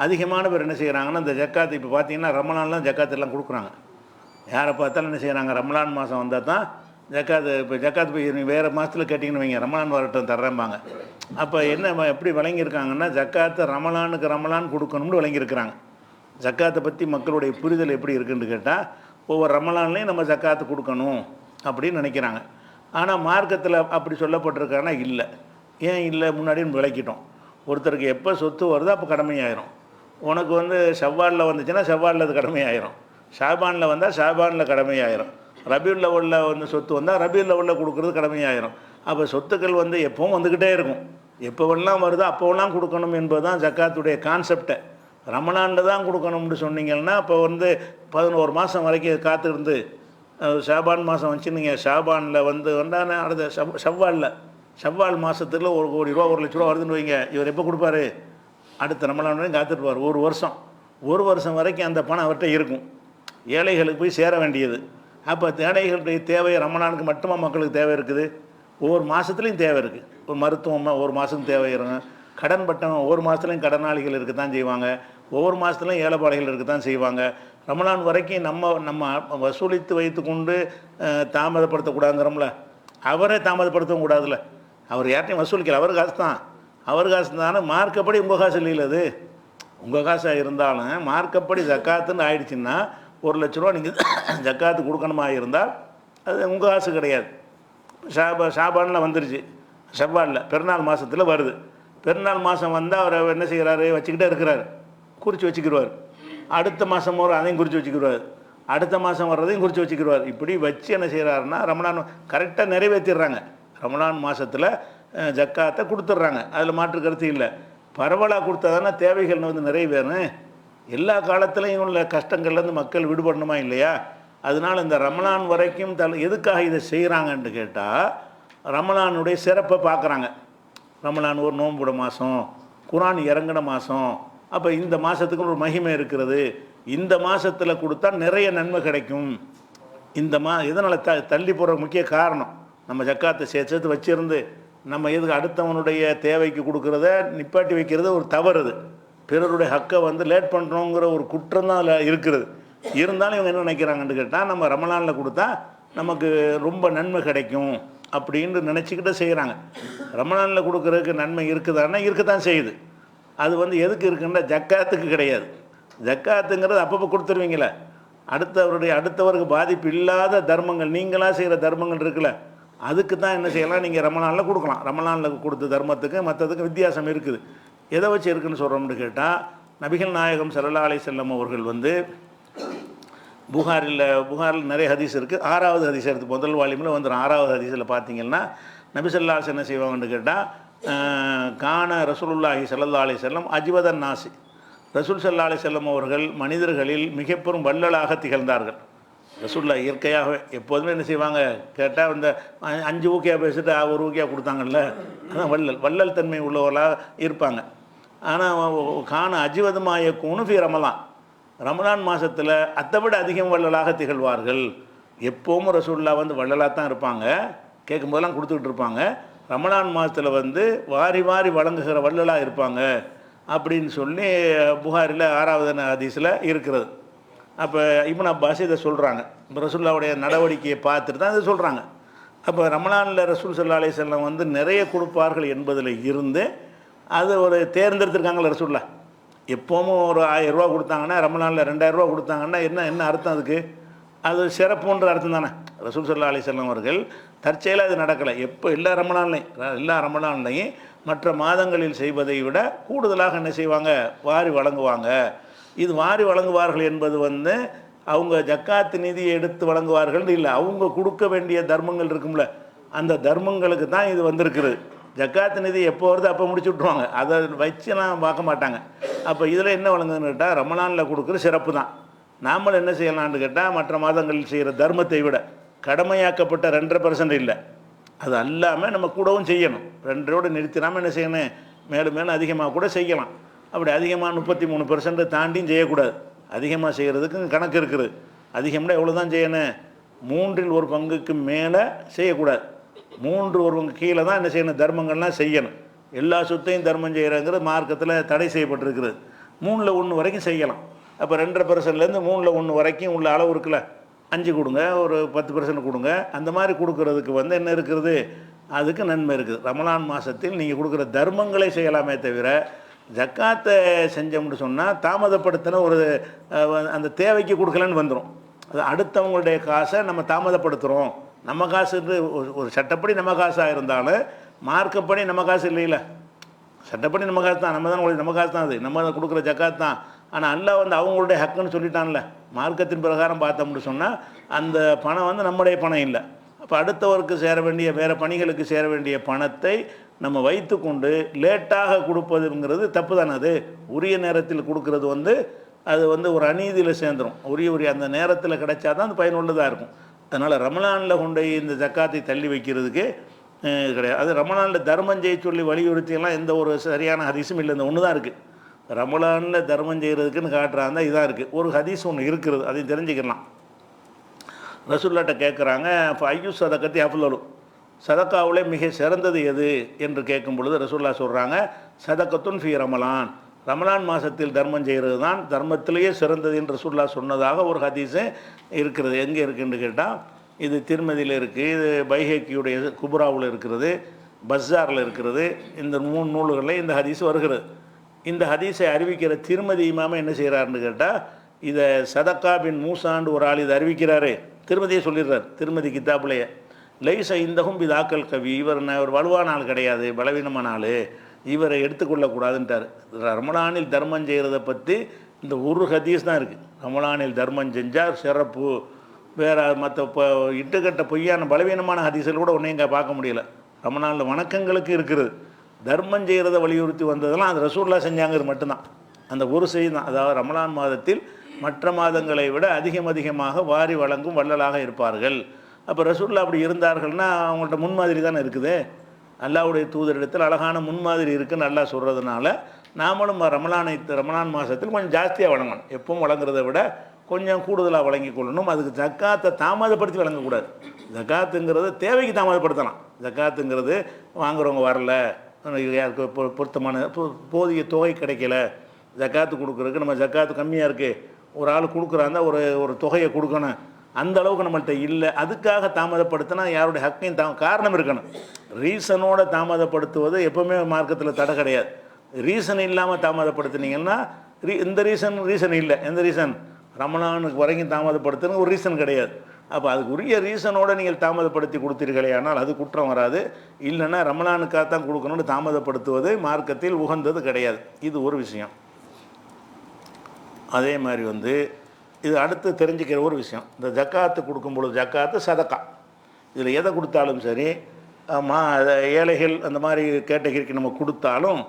அதிகமான பேர் என்ன செய்கிறாங்கன்னா, இந்த ஜக்காத்து இப்போ பார்த்திங்கன்னா ரமலான்லாம் ஜக்காத்து எல்லாம் கொடுக்குறாங்க. யாரை பார்த்தாலும் என்ன செய்கிறாங்க, ரமலான் மாதம் வந்தால் தான் ஜக்காத்து. இப்போ ஜக்காத்து போய் வேறு மாதத்தில் கேட்டிங்கன்னு வைங்க, ரமலான் வரட்டும் தர்றேம்பாங்க. அப்போ என்ன எப்படி விளங்கியிருக்காங்கன்னா, ஜக்காத்தை ரமலான் கொடுக்கணும்னு விளங்கியிருக்கிறாங்க. ஜக்காத்தை பற்றி மக்களுடைய புரிதல் எப்படி இருக்குன்னு கேட்டால், ஒவ்வொரு ரமலான்லேயும் நம்ம ஜக்காத்து கொடுக்கணும் அப்படின்னு நினைக்கிறாங்க. ஆனால் மார்க்கத்தில் அப்படி சொல்லப்பட்டிருக்காங்கன்னா இல்லை. ஏன் இல்லை, முன்னாடியும் விளக்கிட்டோம். ஒருத்தருக்கு எப்போ சொத்து வருதோ அப்போ கடமையாயிரும். உனக்கு வந்து ஷவ்வாலில் வந்துச்சுன்னா ஷவ்வாலில் அது கடமையாயிரும், ஷாபானில் வந்தால் ஷாபானில் கடமையாயிரும், ரபியுல் லெவலில் வந்து சொத்து வந்தால் ரபியுல் லெவலில் கொடுக்குறது கடமையாயிரும். அப்போ சொத்துக்கள் வந்து எப்பவும் வந்துக்கிட்டே இருக்கும். எப்போவெல்லாம் வருதோ அப்போவெல்லாம் கொடுக்கணும் என்பது தான் ஜக்காத்துடைய கான்செப்டை. ரமலானில் தான் கொடுக்கணும்னு சொன்னீங்கன்னா, இப்போ வந்து 11 மாதம் வரைக்கும் காத்திருந்து ஷாபான் மாதம் வச்சு நீங்கள் ஷாபானில் வந்தானே அடுத்த ஷவ்வால் மாதத்தில் 1 கோடி ரூபா 1 லட்ச ரூபா வருதுன்னு வைங்க, இவர் எப்போ கொடுப்பாரு, அடுத்த ரமலான் வரைக்கும் காத்துருப்பார். ஒரு வருஷம் வரைக்கும் அந்த பணம் அவர்கிட்ட இருக்கும். ஏழைகளுக்கு போய் சேர வேண்டியது. அப்போ ஏழைகளுடைய தேவை ரமலானுக்கு மட்டுமா மக்களுக்கு தேவை இருக்குது, ஒவ்வொரு மாதத்துலேயும் தேவை இருக்குது. ஒரு மருத்துவம் ஒரு மாதத்துக்கு தேவை இருக்கும். கடன் பட்டம் ஒவ்வொரு மாதத்துலையும் கடனாளிகள் இருக்க தான் செய்வாங்க, ஒவ்வொரு மாதத்துலையும் ஏழைப்பாளைகள் இருக்க தான் செய்வாங்க. ரமலான் வரைக்கும் நம்ம வசூலித்து வைத்து கொண்டு தாமதப்படுத்தக்கூடாதுங்கிறோம்ல, அவரே தாமதப்படுத்தவும் கூடாதுல்ல. அவர் யார்ட்டையும் வசூலிக்கல, அவர் காசு தானே. மார்க்கப்படி உங்கள் காசு இல்லையில, அது உங்கள் காசாக இருந்தாலும் மார்க்கப்படி ஜக்காத்துன்னு ஆயிடுச்சுன்னா 1 லட்ச ரூபா நீங்கள் ஜக்காத்து கொடுக்கணுமா இருந்தால் அது உங்கள் காசு கிடையாது, ஷாபானில் வந்துருச்சு, ஷவ்வாலில் பெருநாள் மாதத்தில் வருது. பெருநாள் மாதம் வந்தால் அவர் என்ன செய்கிறாரு, வச்சுக்கிட்டே இருக்கிறார், குறித்து வச்சுக்கிடுவார். அடுத்த மாதம் வரும், அதையும் குறித்து வச்சுக்கிடுவார். அடுத்த மாதம் வர்றதையும் குறித்து வச்சுக்கிடுவார். இப்படி வச்சு என்ன செய்கிறாருன்னா ரமலான் கரெக்டாக நிறைவேற்றிடுறாங்க. ரமலான் மாதத்தில் ஜக்காத்தை கொடுத்துட்றாங்க, அதில் மாற்று கருத்து இல்லை. பரவலாக கொடுத்தா தானே தேவைகள் வந்து நிறைவேறும். எல்லா காலத்துலையும் உள்ள கஷ்டங்கள்லேருந்து மக்கள் விடுபடணுமா இல்லையா? அதனால் இந்த ரமலான் வரைக்கும் எதுக்காக இதை செய்கிறாங்கன்னு கேட்டால், ரமலானுடைய சிறப்பை பார்க்குறாங்க. ரமலான் ஒரு நோன்புட மாதம், குரான் இறங்கின மாதம், அப்போ இந்த மாதத்துக்கு ஒரு மகிமை இருக்கிறது. இந்த மாதத்தில் கொடுத்தா நிறைய நன்மை கிடைக்கும். இந்த இதனால் தள்ளி போகிற முக்கிய காரணம், நம்ம ஜக்காத்தை சேர்த்து வச்சுருந்து நம்ம எதுக்கு அடுத்தவனுடைய தேவைக்கு கொடுக்குறத நிப்பாட்டி வைக்கிறது ஒரு தவறு. அது பிறருடைய ஹக்கை வந்து லேட் பண்ணுறோங்கிற ஒரு குற்றம் தான் அதில் இருக்கிறது. இருந்தாலும் இவங்க என்ன நினைக்கிறாங்கன்னு கேட்டால், நம்ம ரமலானில் கொடுத்தா நமக்கு ரொம்ப நன்மை கிடைக்கும் அப்படின்னு நினச்சிக்கிட்டு செய்கிறாங்க. ரமலானில் கொடுக்குறதுக்கு நன்மை இருக்குதான்னா இருக்கத்தான் செய்யுது. அது வந்து எதுக்கு இருக்குன்னா ஜக்காத்துக்கு கிடையாது. ஜக்காத்துங்கிறது அப்பப்போ கொடுத்துருவீங்களே, அடுத்தவருக்கு பாதிப்பு இல்லாத தர்மங்கள், நீங்களாக செய்கிற தர்மங்கள் இருக்குல்ல, அதுக்கு தான் என்ன செய்யலாம், நீங்கள் ரமலானில் கொடுக்கலாம். ரமலானில் கொடுத்த தர்மத்துக்கு மற்றதுக்கு வித்தியாசம் இருக்குது. எதை வச்சு இருக்குதுன்னு சொல்கிறோம்னு கேட்டால், நபிகள் நாயகம் ஸல்லல்லாஹு அலைஹி வஸல்லம் அவர்கள் வந்து புகாரில் நிறைய ஹதீஸ் இருக்குது. 6வது ஹதீஸ் எடுத்து முதல் வால்யூமில் வந்துடும். 6வது ஹதீஸில் பார்த்தீங்கன்னா நபி ஸல்லல்லாஹு அலைஹி வஸல்லம் என்ன செய்வாங்கன்னு கேட்டால், கான ரசூலுல்லாஹி ஸல்லல்லாஹு அலைஹி வஸல்லம் அஜ்வதன் நாசி, ரசூல் ஸல்லல்லாஹு அலைஹி வஸல்லம் அவர்கள் மனிதர்களில் மிக பெரும் வள்ளலாக திகழ்ந்தார்கள். ரசூல்லா இயற்கையாகவே எப்போதுமே என்ன செய்வாங்க கேட்டால், இந்த 5 ஊக்கியா பேசிட்டு 1 ஊக்கியா கொடுத்தாங்கல்ல, அதான் வள்ளல் தன்மை உள்ளவர்களாக இருப்பாங்க. ஆனால் கான அஜ்வதமாய குனுஃபி ரமலான் மாதத்தில் அதை விட அதிகம் வள்ளலாக திகழ்வார்கள். எப்போவும் ரசூல்லா வந்து வள்ளலாக தான் இருப்பாங்க, கேட்கும்போதெல்லாம் கொடுத்துக்கிட்டு இருப்பாங்க. ரமலான் மாதத்தில் வந்து வாரி வாரி வழங்குகிற வள்ளலாக இருப்பாங்க அப்படின்னு சொல்லி புகாரில் 6வது ஹதீஸில் இருக்கிறது. அப்போ இப்னு அப்பாஸ் இதை சொல்கிறாங்க. இப்போ ரசூல்லாவுடைய நடவடிக்கையை பார்த்துட்டு தான் இதை சொல்கிறாங்க. அப்போ ரமலானில் ரசூல் ஸல்லல்லாஹு அலைஹி வஸல்லம் வந்து நிறைய கொடுப்பார்கள் என்பதில் இருந்து அது ஒரு தேர்ந்தெடுத்திருக்காங்களே ரசூல்லா. எப்போவும் ஒரு 1000 ரூபா கொடுத்தாங்கன்னா, ரமலானில் 2000 ரூபா கொடுத்தாங்கன்னா என்ன அர்த்தம் அதுக்கு? அது சிறப்புன்ற அர்த்தம் தானே. ரசூல் ஸல்லல்லாஹு அலைஹி வஸல்லம் அவர்கள் தற்செயலாக இது நடக்கலை. எப்போ எல்லா ரமலான்லையும் மற்ற மாதங்களில் செய்வதை விட கூடுதலாக என்ன செய்வாங்க, வாரி வழங்குவாங்க. இது வாரி வழங்குவார்கள் என்பது வந்து அவங்க ஜக்காத்து நிதியை எடுத்து வழங்குவார்கள் இல்லை, அவங்க கொடுக்க வேண்டிய தர்மங்கள் இருக்கும்ல, அந்த தர்மங்களுக்கு தான் இது வந்திருக்குது. ஜக்காத்து நிதி எப்போ வருது அப்போ முடிச்சு விட்ருவாங்க, அதை வச்சுலாம் பார்க்க மாட்டாங்க. அப்போ இதில் என்ன வழங்குதுன்னு கேட்டால், ரமலானில் கொடுக்குற சிறப்பு தான். நாமளும் என்ன செய்யலான்னு கேட்டால், மற்ற மாதங்களில் செய்கிற தர்மத்தை விட கடமையாக்கப்பட்ட 2.5% இல்லை, அது அல்லாமல் நம்ம கூடவும் செய்யணும். 2ஓடு நிறுத்தினாமல் என்ன செய்யணும், மேலும் அதிகமாக கூட செய்யலாம். அப்படி அதிகமாக 33% தாண்டியும் செய்யக்கூடாது. அதிகமாக செய்கிறதுக்கு கணக்கு இருக்குது. அதிகம்னா எவ்வளோ தான் செய்யணும், 3/1 பங்குக்கு மேலே செய்யக்கூடாது. 3/1 பங்கு கீழே தான் என்ன செய்யணும், தர்மங்கள்லாம் செய்யணும். எல்லா சொத்தையும் தர்மம் செய்கிறங்கிறது மார்க்கத்தில் தடை செய்யப்பட்டிருக்கிறது. 3/1 வரைக்கும் செய்யலாம். அப்போ 2.5%லேருந்து 3/1 வரைக்கும் உள்ள அளவு இருக்குல்ல, 5 கொடுங்க, ஒரு 10% கொடுங்க, அந்த மாதிரி கொடுக்கறதுக்கு வந்து என்ன இருக்கிறது, அதுக்கு நன்மை இருக்குது. ரமலான் மாதத்தில் நீங்கள் கொடுக்குற தர்மங்களை செய்யலாமே தவிர ஜக்காத்தை செஞ்சோம்னு சொன்னால் தாமதப்படுத்தின ஒரு அந்த தேவைக்கு கொடுக்கலன்னு வந்துடும். அது அடுத்தவங்களுடைய காசை நம்ம தாமதப்படுத்துகிறோம். நம்ம காசு ஒரு சட்டப்படி நம்ம காசாக இருந்தாலும் மார்க்கப்படி நம்ம காசு இல்லைல்ல, சட்டப்படி நம்ம காசு தான், நம்ம காசு தான், அது நம்ம கொடுக்குற ஜக்காத் தான். ஆனால் அல்லாஹ் வந்து அவங்களுடைய ஹக்குன்னு சொல்லிட்டான்ல, மார்க்கத்தின் பிரகாரம் பார்த்தோம்னு சொன்னால் அந்த பணம் வந்து நம்முடைய பணம் இல்லை. அப்போ அடுத்தவருக்கு சேர வேண்டிய வேறு பணிகளுக்கு சேர வேண்டிய பணத்தை நம்ம வைத்து கொண்டு லேட்டாக கொடுப்பதுங்கிறது தப்பு தானே. அது உரிய நேரத்தில் கொடுக்கறது வந்து அது வந்து ஒரு அநீதியில் சேர்ந்துடும். உரிய அந்த நேரத்தில் கிடைச்சா தான் அது பயனுள்ளதாக இருக்கும். அதனால் ரமலானில் கொண்டு இந்த ஜக்காத்தை தள்ளி வைக்கிறதுக்கு கிடையாது. அது ரமலானில் தர்மம் செய்ய சொல்லி வலியுறுத்தியெல்லாம் எந்த ஒரு சரியான ஹதீஸும் இல்லை. இந்த ஒன்று தான் இருக்குது. ரமலானில் தர்மம் செய்கிறதுக்குன்னு காட்டுறாங்க, இதாக இருக்குது. ஒரு ஹதீஸ் ஒன்று இருக்கிறது, அதையும் தெரிஞ்சுக்கலாம். ரசூல்லாட்ட கேட்குறாங்க, இப்போ ஐயு சதக்கத்தி அஃலலு, சதக்காவுலே மிக சிறந்தது எது என்று கேட்கும் பொழுது ரசூல்லா சொல்கிறாங்க, சதக்கத்துன் ஃபி ரமலான், ரமலான் மாதத்தில் தர்மம் செய்கிறது தான் தர்மத்திலேயே சிறந்தது என்று ரசூல்லா சொன்னதாக ஒரு ஹதீஸு இருக்கிறது. எங்கே இருக்குதுன்னு கேட்டால், இது திருமதியில் இருக்குது, இது பைஹக்கியுடைய குபுராவில் இருக்கிறது, பஸ்ஸாரில் இருக்கிறது. இந்த 3 நூல்களில் இந்த ஹதீஸ் வருகிறது. இந்த ஹதீஸை அறிவிக்கிற திருமதி இமாம என்ன செய்கிறாருன்னு கேட்டால், இதை சதக்கா பின் மூசாண்டு ஒரு ஆள் இதை அறிவிக்கிறாரு, திருமதியை சொல்லிடுறார் திருமதி கித்தாப்புலையே. லைச இந்தகும் பிதாக்கல் கவி, இவர் ஒரு வலுவான ஆள் கிடையாது, பலவீனமான ஆள், இவரை எடுத்துக்கொள்ளக்கூடாதுன்ட்டார். ரமலானில் தர்மம் செய்கிறத பற்றி இந்த ஒரு ஹதீஸ் தான் இருக்குது. ரமலானில் தர்மம் செஞ்சால் சிறப்பு. வேறு மற்ற இப்போ இட்டுக்கட்ட பொய்யான பலவீனமான ஹதீஸில் கூட ஒன்றையும் இங்கே பார்க்க முடியல. ரமலானில் வணக்கங்களுக்கு இருக்கிறது, தர்மம் செய்கிறத வலியுறுத்தி வந்ததெல்லாம் அது ரசூலுல்லாஹ் செஞ்சாங்கிறது மட்டும்தான். அந்த ஒரு செய்தி தான். அதாவது ரமலான் மாதத்தில் மற்ற மாதங்களை விட அதிகமாக வாரி வழங்கும் வள்ளலாக இருப்பார்கள். அப்போ ரசூலுல்லாஹ் அப்படி இருந்தார்கள்னா அவங்கள்ட்ட முன்மாதிரி தானே இருக்குது. அல்லாஹ்வுடைய தூதரிடத்தில் அழகான முன்மாதிரி இருக்குன்னு நல்லா சொல்கிறதுனால நாமளும் ரமலான் மாதத்தில் கொஞ்சம் ஜாஸ்தியாக வழங்கணும். எப்பவும் வழங்குறதை விட கொஞ்சம் கூடுதலாக வழங்கி கொள்ளணும். அதுக்கு ஜக்காத்தை தாமதப்படுத்தி வழங்கக்கூடாது. ஜக்காத்துங்கிறது தேவைக்கு தாமதப்படுத்தலாம். ஜக்காத்துங்கிறது வாங்குறவங்க வரல, யாருக்கு பொருத்தமான போதிய தொகை கிடைக்கல, ஜக்காத்து கொடுக்குறதுக்கு நம்ம ஜக்காத்து கம்மியாக இருக்குது, ஒரு ஆள் கொடுக்குறாந்தா ஒரு தொகையை கொடுக்கணும், அந்த அளவுக்கு நம்மள்கிட்ட இல்லை, அதுக்காக தாமதப்படுத்தினா யாருடைய ஹக்கையும் காரணம் இருக்கணும். ரீசனோட தாமதப்படுத்துவது எப்போவுமே மார்க்கத்தில் தடை கிடையாது. ரீசன் இல்லாமல் தாமதப்படுத்தினீங்கன்னா இந்த ரீசன் இல்லை, எந்த ரீசன் ரமலானுக்கு வரைக்கும் தாமதப்படுத்துன்னு ஒரு ரீசன் கிடையாது. அப்போ அதுக்கு உரிய ரீசனோடு நீங்கள் தாமதப்படுத்தி கொடுத்தீர்களே ஆனால் அது குற்றம் வராது. இல்லைன்னா ரமலானுக்காக தான் கொடுக்கணும்னு தாமதப்படுத்துவது மார்க்கத்தில் உகந்தது கிடையாது. இது ஒரு விஷயம். அதே மாதிரி இது அடுத்து தெரிஞ்சுக்கிற ஒரு விஷயம், இந்த ஜக்காத்து கொடுக்கும் பொழுது ஜக்காத்து சதக்கா, இதில் எதை கொடுத்தாலும் சரி, ஏழைகள் அந்த மாதிரி கேட்டகரிக்கு நம்ம கொடுத்தாலும்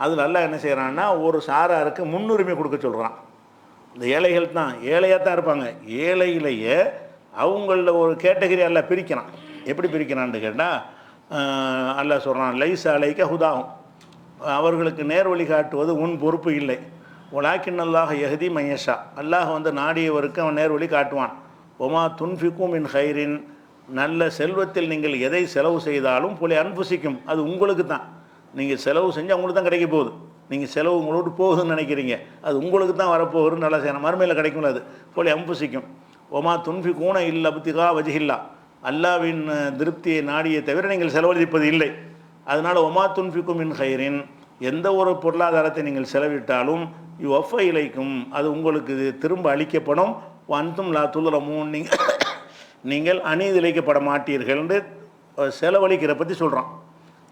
அதில் எல்லாம் என்ன செய்கிறான்னா ஒரு சாராருக்கு முன்னுரிமை கொடுக்க சொல்கிறான். இந்த ஏழைகள் தான் ஏழையாக தான் இருப்பாங்க, ஏழையிலேயே அவங்களில் ஒரு கேட்டகரி எல்லாம் பிரிக்கிறான். எப்படி பிரிக்கிறான்னு கேட்டால் அல்லாஹ் சொல்கிறான், லைஸ் அலைக்க ஹுதாகும், அவர்களுக்கு நேர் வழி காட்டுவது உன் பொறுப்பு இல்லை. உலாக்கின் அல்லாஹ் யஹதி மையஷா, அல்லாஹ் நாடியவருக்கு அவன் நேர் வழி காட்டுவான். ஒமா துன்ஃபிக்கும் இன் ஹைரின், நல்ல செல்வத்தில் நீங்கள் எதை செலவு செய்தாலும் போல அன்புசிக்கும், அது உங்களுக்கு தான். நீங்கள் செலவு செஞ்சால் உங்களுக்கு தான் கிடைக்க போகுது. நீங்கள் செலவு உங்களோடு போகுதுன்னு நினைக்கிறீங்க, அது உங்களுக்கு தான் வரப்போகுதுன்னு நல்லா செய்யணும், மறுமையில் கிடைக்கும். அது போல அன்புசிக்கும். ஒமா துன்ஃபிக்கூன இல்ல புத்திகா வஜிஹில்லா, அல்லாவின் திருப்தியை நாடியை தவிர நீங்கள் செலவழிப்பது இல்லை. அதனால் ஒமா துன்ஃபிக்கும் இன் ஹைரின், எந்த ஒரு பொருளாதாரத்தை நீங்கள் செலவிட்டாலும் யுவஃப இலைக்கும், அது உங்களுக்கு திரும்ப அளிக்கப்படும். அன்தும் லா துலமூன், நீங்கள் அநீதி இழைக்கப்பட மாட்டீர்கள் என்று செலவழிக்கிற பற்றி சொல்கிறான்.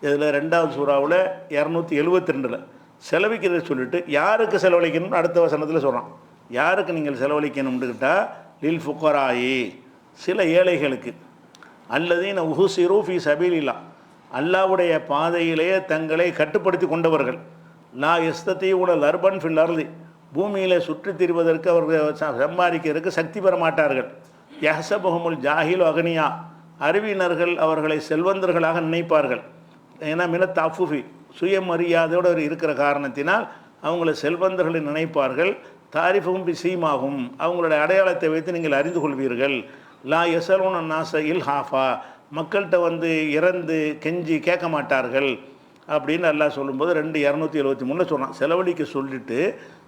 இதில் 2வது சூறாவில் 272 செலவிக்கிறத சொல்லிட்டு யாருக்கு செலவழிக்கணும்னு அடுத்த வசனத்தில் சொல்கிறான். யாருக்கு நீங்கள் செலவழிக்கணும்னு கேட்டால் லில் ஃபுக்கராயி, சில ஏழைகளுக்கு, அல்லதீன உஹுசிரு ஃபி சபீலில்லா, அல்லாவுடைய பாதையிலேயே தங்களை கட்டுப்படுத்தி கொண்டவர்கள், லா எஸ்தத்தி உடல் அர்பன் ஃபில் அர்லி, பூமியில் சுற்றி திரிவதற்கு அவர்கள் சம்பாதிக்கிறதுக்கு சக்தி பெற மாட்டார்கள். யஹ்சபஹுமுல் ஜாஹில் அகனியா, அறிவினர்கள் அவர்களை செல்வந்தர்களாக நினைப்பார்கள். ஏன்னா மினத் அஃபுஃபி, சுயமரியாதையோடு இருக்கிற காரணத்தினால் அவங்கள செல்வந்தர்களை நினைப்பார்கள். தாரிஃபும் பி சீமாகும், அவங்களுடைய அடையாளத்தை வைத்து நீங்கள் அறிந்து கொள்வீர்கள். லா எசலூன நாச இல் ஹாஃபா, மக்கள்கிட்ட இறந்து கெஞ்சி கேட்க மாட்டார்கள் அப்படின்னு எல்லாம் சொல்லும்போது 273 சொல்கிறான். செலவழிக்க சொல்லிவிட்டு